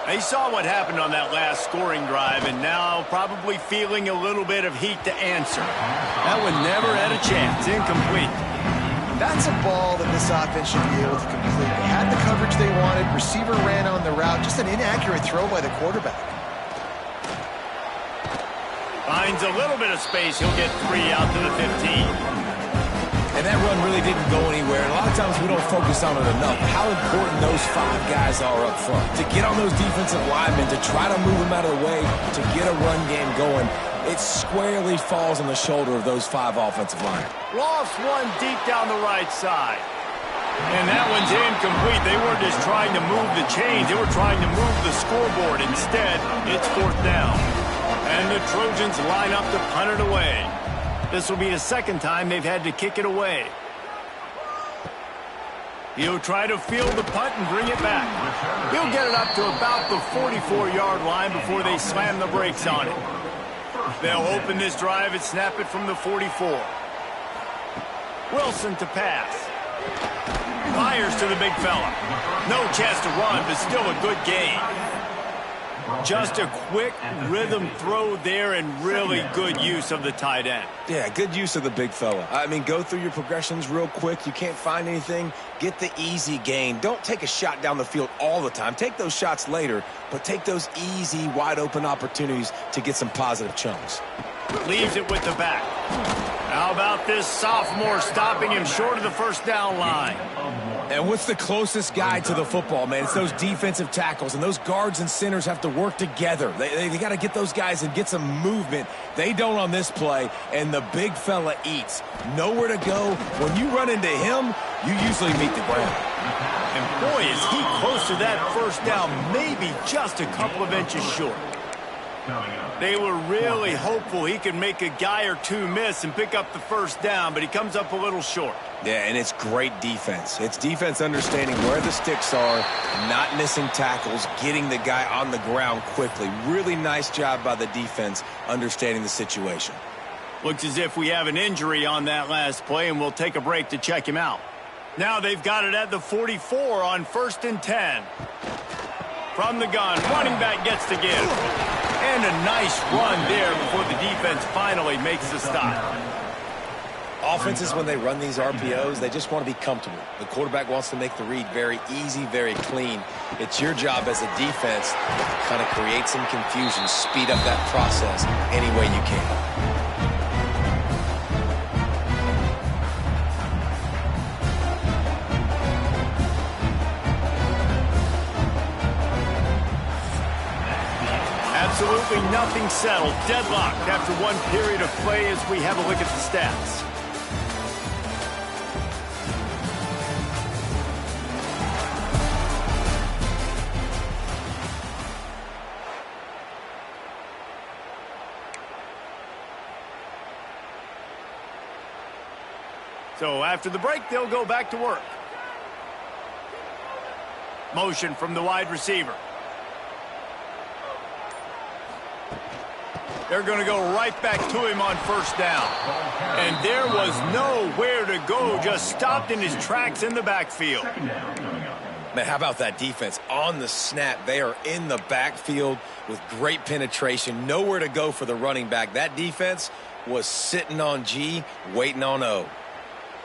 They saw what happened on that last scoring drive and now probably feeling a little bit of heat to answer. That one never had a chance. Incomplete. That's a ball that this offense should be able to complete. They had the coverage they wanted. Receiver ran on the route. Just an inaccurate throw by the quarterback. Finds a little bit of space. He'll get 3 out to the 15. And that run really didn't go anywhere. And a lot of times we don't focus on it enough. How important those 5 guys are up front. To get on those defensive linemen, to try to move them out of the way, to get a run game going, it squarely falls on the shoulder of those 5 offensive linemen. Lost one deep down the right side. And that one's incomplete. They weren't just trying to move the chains. They were trying to move the scoreboard. Instead, it's 4th down. And the Trojans line up to punt it away. This will be the 2nd time they've had to kick it away. He'll try to field the punt and bring it back. He'll get it up to about the 44-yard line before they slam the brakes on it. They'll open this drive and snap it from the 44. Wilson to pass. Fires to the big fella. No chance to run, but still a good gain. Just a quick rhythm throw there and really good use of the tight end. Yeah, good use of the big fella. I mean, go through your progressions real quick. You can't find anything. Get the easy gain. Don't take a shot down the field all the time. Take those shots later, but take those easy, wide-open opportunities to get some positive chunks. Leaves it with the back. How about this sophomore stopping him short of the first down line? And what's the closest guy to the football, man? It's those defensive tackles, and those guards and centers have to work together. They got to get those guys and get some movement. They don't on this play, and the big fella eats. Nowhere to go. When you run into him, you usually meet the ground. And boy, is he close to that first down, maybe just a couple of inches short. They were really hopeful he could make a guy or two miss and pick up the first down, but he comes up a little short. Yeah, and it's great defense. It's defense understanding where the sticks are, not missing tackles, getting the guy on the ground quickly. Really nice job by the defense understanding the situation. Looks as if we have an injury on that last play, and we'll take a break to check him out. Now they've got it at the 44 on 1st and 10. From the gun, running back gets to give. And a nice run there before the defense finally makes the stop. Offenses, when they run these RPOs, they just want to be comfortable. The quarterback wants to make the read very easy, very clean. It's your job as a defense to kind of create some confusion, speed up that process any way you can. Absolutely nothing settled. Deadlocked after one period of play as we have a look at the stats. So after the break, they'll go back to work. Motion from the wide receiver. They're going to go right back to him on first down. And there was nowhere to go, just stopped in his tracks in the backfield. Man, how about that defense? On the snap, they are in the backfield with great penetration. Nowhere to go for the running back. That defense was sitting on G, waiting on O.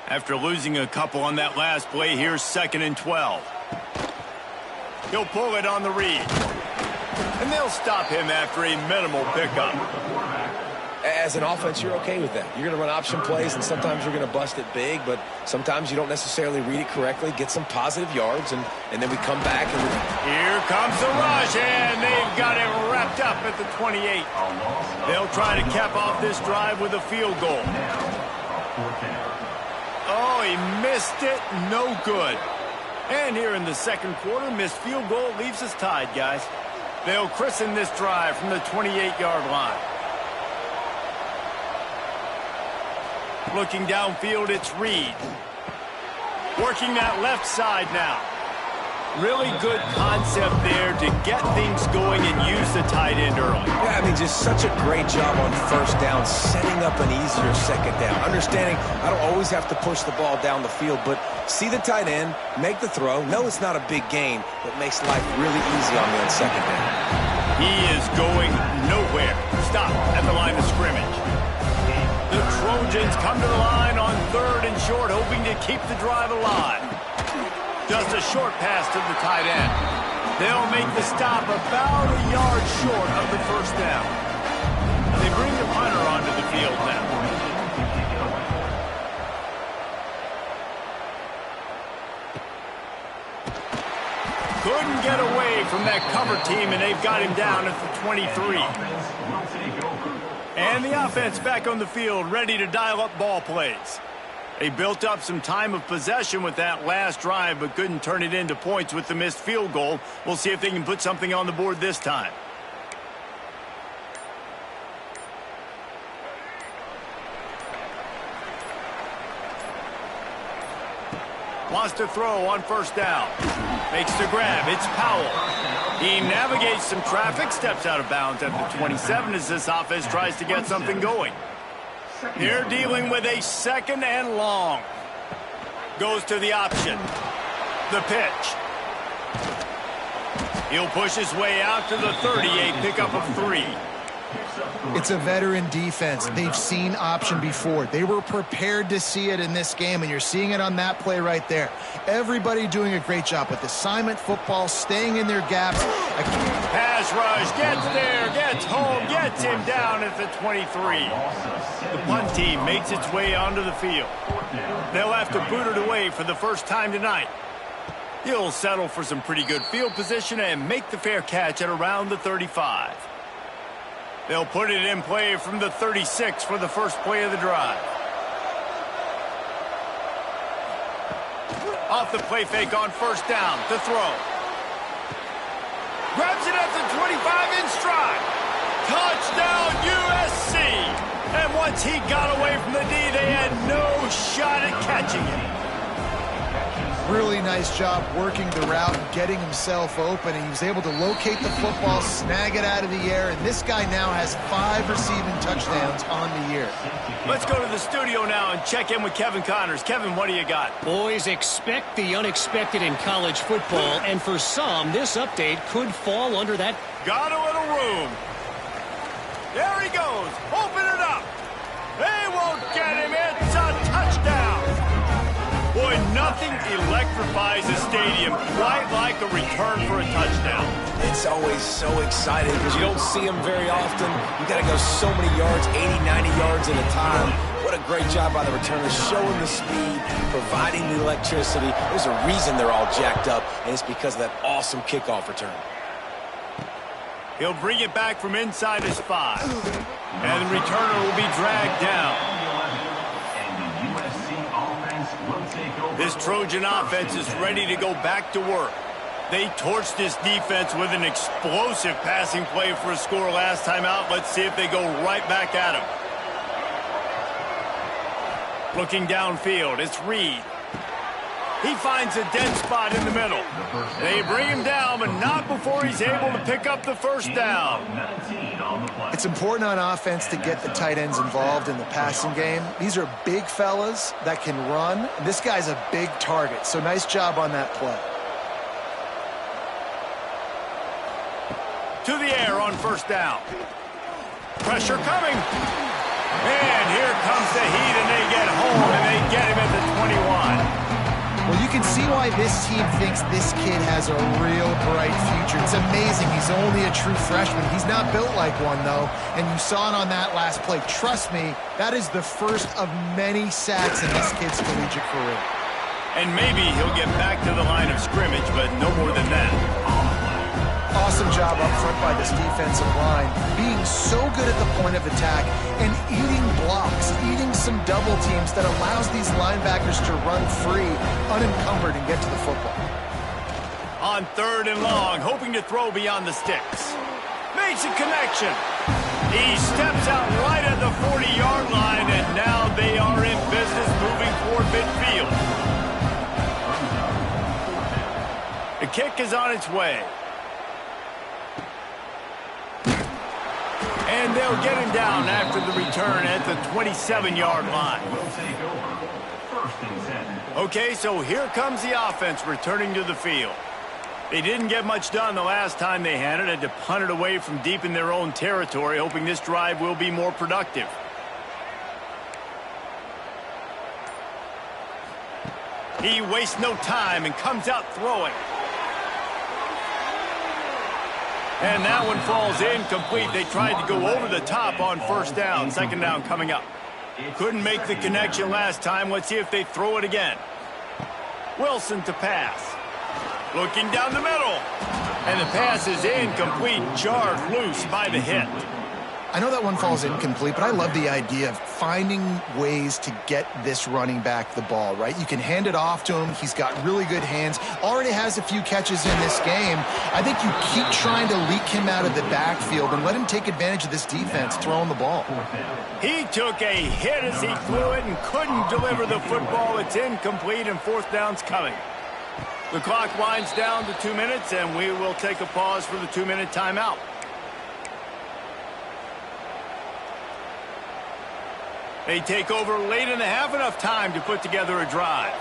After losing a couple on that last play, here's 2nd and 12. He'll pull it on the read. And they'll stop him after a minimal pickup. As an offense, you're okay with that. You're going to run option plays, and sometimes you're going to bust it big, but sometimes you don't necessarily read it correctly, get some positive yards, and then we come back. And here comes the rush, and they've got it wrapped up at the 28. They'll try to cap off this drive with a field goal. Oh, he missed it. No good. And here in the second quarter, missed field goal leaves us tied, guys. They'll christen this drive from the 28-yard line. Looking downfield, it's Reed. Working that left side now. Really good concept there to get things going and use the tight end early. Yeah, I mean, just such a great job on first down, setting up an easier second down. Understanding I don't always have to push the ball down the field, but see the tight end, make the throw. No, it's not a big gain, but makes life really easy on me on second down. He is going nowhere. Stop at the line of scrimmage. The Trojans come to the line on 3rd and short, hoping to keep the drive alive. Just a short pass to the tight end. They'll make the stop about a yard short of the first down. They bring the punter onto the field now. Couldn't get away from that cover team, and they've got him down at the 23. And the offense back on the field, ready to dial up ball plays. They built up some time of possession with that last drive, but couldn't turn it into points with the missed field goal. We'll see if they can put something on the board this time. Wants to throw on first down. Makes the grab. It's Powell. He navigates some traffic, steps out of bounds at the 27 as this offense tries to get something going. They're dealing with a 2nd and long. Goes to the option. The pitch. He'll push his way out to the 38, pickup of 3. It's a veteran defense. They've seen option before. They were prepared to see it in this game, and you're seeing it on that play right there. Everybody doing a great job with assignment football, staying in their gaps. Pass rush, gets there, gets home, gets him down at the 23. The punt team makes its way onto the field. They'll have to boot it away for the first time tonight. He'll settle for some pretty good field position and make the fair catch at around the 35. They'll put it in play from the 36 for the first play of the drive. Off the play fake on first down to throw. Grabs it at the 25 in stride. Touchdown USC. And once he got away from the D, they had no shot at catching him. Really nice job working the route and getting himself open. And he was able to locate the football, snag it out of the air, and this guy now has 5 receiving touchdowns on the year. Let's go to the studio now and check in with Kevin Connors. Kevin, what do you got? Boys, expect the unexpected in college football, and for some, this update could fall under that. Got a little room. There he goes. Open it up. They won't get him. It's a touchdown. Boy, nothing electrifies a stadium quite like a return for a touchdown. It's always so exciting because you don't see them very often. You got to go so many yards, 80, 90 yards at a time. What a great job by the returners, showing the speed, providing the electricity. There's a reason they're all jacked up, and it's because of that awesome kickoff return. He'll bring it back from inside his 5. And the returner will be dragged down. This Trojan offense is ready to go back to work. They torched this defense with an explosive passing play for a score last time out. Let's see if they go right back at him. Looking downfield, it's Reed. He finds a dead spot in the middle. They bring him down, but not before he's able to pick up the first down. It's important on offense to get the tight ends involved in the passing game. These are big fellas that can run. And this guy's a big target, so nice job on that play. To the air on first down. Pressure coming. And here comes the heat, and they get home, and they get him at the 21. Well, you can see why this team thinks this kid has a real bright future. It's amazing. He's only a true freshman. He's not built like one, though, and you saw it on that last play. Trust me, that is the first of many sacks in this kid's collegiate career. And maybe he'll get back to the line of scrimmage, but no more than that. Awesome job up front by this defensive line, being so good at the point of attack and eating blocks, eating some double teams that allows these linebackers to run free, unencumbered, and get to the football. On 3rd and long, hoping to throw beyond the sticks. Makes a connection. He steps out right at the 40-yard line, and now they are in business moving toward midfield. The kick is on its way. And they'll get him down after the return at the 27-yard line. Okay, so here comes the offense returning to the field. They didn't get much done the last time they had it. Had to punt it away from deep in their own territory, hoping this drive will be more productive. He wastes no time and comes out throwing. And that one falls incomplete. They tried to go over the top on first down. 2nd down coming up. Couldn't make the connection last time. Let's see if they throw it again. Wilson to pass. Looking down the middle. And the pass is incomplete. Jarred loose by the hit. I know that one falls incomplete, but I love the idea of finding ways to get this running back the ball, right? You can hand it off to him. He's got really good hands. Already has a few catches in this game. I think you keep trying to leak him out of the backfield and let him take advantage of this defense throwing the ball. He took a hit as he threw it and couldn't deliver the football. It's incomplete, and 4th down's coming. The clock winds down to 2 minutes, and we will take a pause for the 2-minute timeout. They take over late in the half, enough time to put together a drive.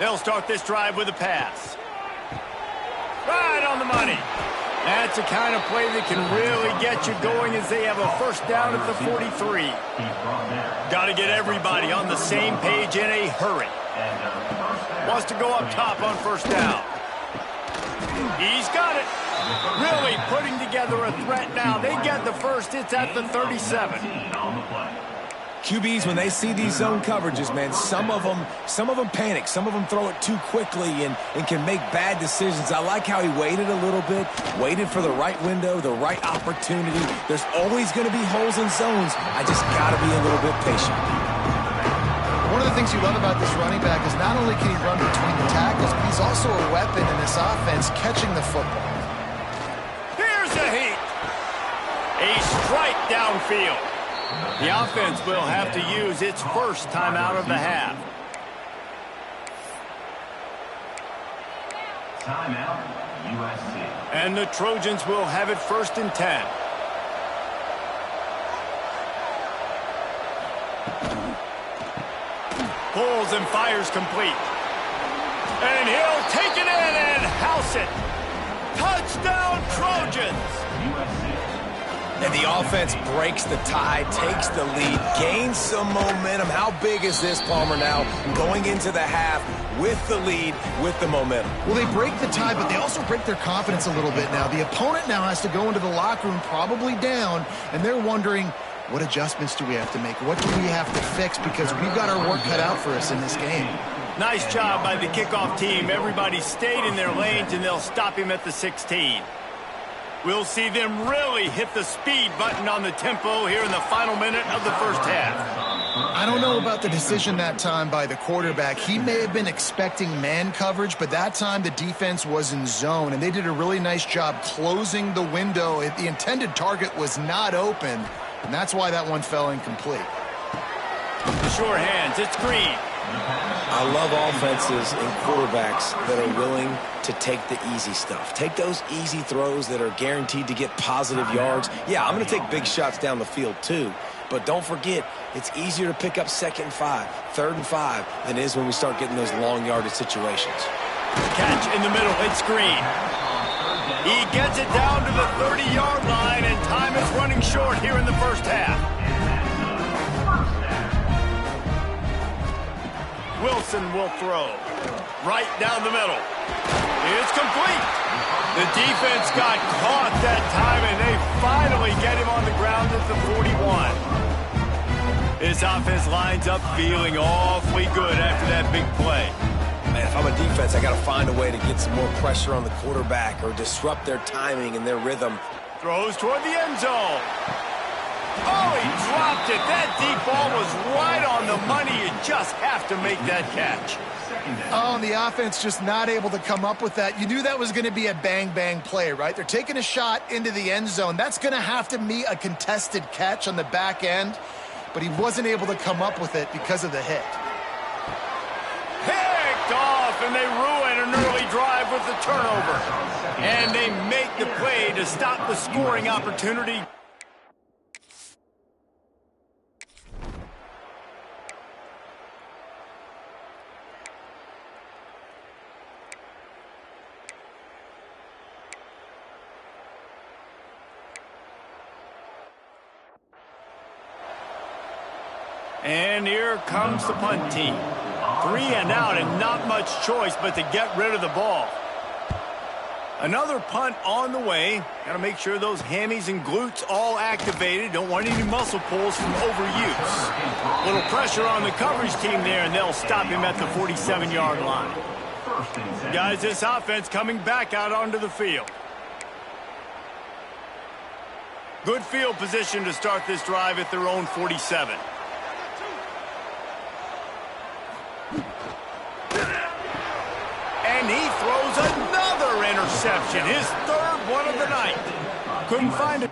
They'll start this drive with a pass. Right on the money. That's the kind of play that can really get you going as they have a first down at the 43. Got to get everybody on the same page in a hurry. Wants to go up top on first down. He's got it. Really putting together a threat now. They get the first. It's at the 37. QBs, when they see these zone coverages, man, some of them panic. Some of them throw it too quickly and can make bad decisions. I like how he waited a little bit, waited for the right window, the right opportunity. There's always going to be holes in zones. I just got to be a little bit patient. One of the things you love about this running back is not only can he run between the tackles, but he's also a weapon in this offense catching the football. Here's a heat. A strike downfield. The offense will have to use its first timeout of the half. Timeout, USC. And the Trojans will have it 1st and 10. Pulls and fires complete. And he'll take it in and house it. Touchdown, Trojans! And the offense breaks the tie, takes the lead, gains some momentum. How big is this, Palmer, now going into the half with the lead, with the momentum? Well, they break the tie, but they also break their confidence a little bit now. The opponent now has to go into the locker room probably down, and they're wondering, what adjustments do we have to make? What do we have to fix? Because we've got our work cut out for us in this game. Nice job by the kickoff team. Everybody stayed in their lanes, and they'll stop him at the 16. We'll see them really hit the speed button on the tempo here in the final minute of the first half. I don't know about the decision that time by the quarterback. He may have been expecting man coverage, but that time the defense was in zone, and they did a really nice job closing the window. The intended target was not open, and that's why that one fell incomplete. The sure hands, it's Green. I love offenses and quarterbacks that are willing to take the easy stuff. Take those easy throws that are guaranteed to get positive yards. Yeah, I'm going to take big shots down the field too. But don't forget, it's easier to pick up 2nd and 5, 3rd and 5 than it is when we start getting those long yardage situations. Catch in the middle, it's Green. He gets it down to the 30-yard line, and time is running short here in the first half. Wilson will throw. Right down the middle. It's complete. The defense got caught that time, and they finally get him on the ground at the 41. This offense lines up feeling awfully good after that big play. Man, if I'm a defense, I got to find a way to get some more pressure on the quarterback or disrupt their timing and their rhythm. Throws toward the end zone. Oh, he dropped it. That deep ball was right on the money. You just have to make that catch. Oh, and the offense just not able to come up with that. You knew that was going to be a bang-bang play, right? They're taking a shot into the end zone. That's going to have to be a contested catch on the back end, but he wasn't able to come up with it because of the hit. Picked off, and they ruin an early drive with the turnover. And they make the play to stop the scoring opportunity. And here comes the punt team. 3 and out, and not much choice but to get rid of the ball. Another punt on the way. Got to make sure those hammies and glutes all activated. Don't want any muscle pulls from overuse. Little pressure on the coverage team there, and they'll stop him at the 47-yard line. Guys, this offense coming back out onto the field. Good field position to start this drive at their own 47. And he throws another interception, his 3rd one of the night. Couldn't find it.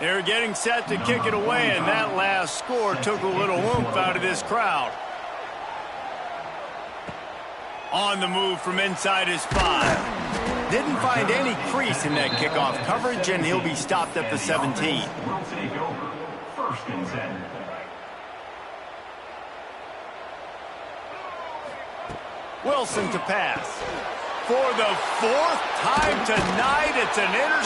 They're getting set to kick it away, and that last score took a little oomph out of this crowd. On the move from inside his 5. Didn't find any crease in that kickoff coverage, and he'll be stopped at the 17. Will take over 1st and 10. Wilson to pass. For the 4th time tonight, it's an interception.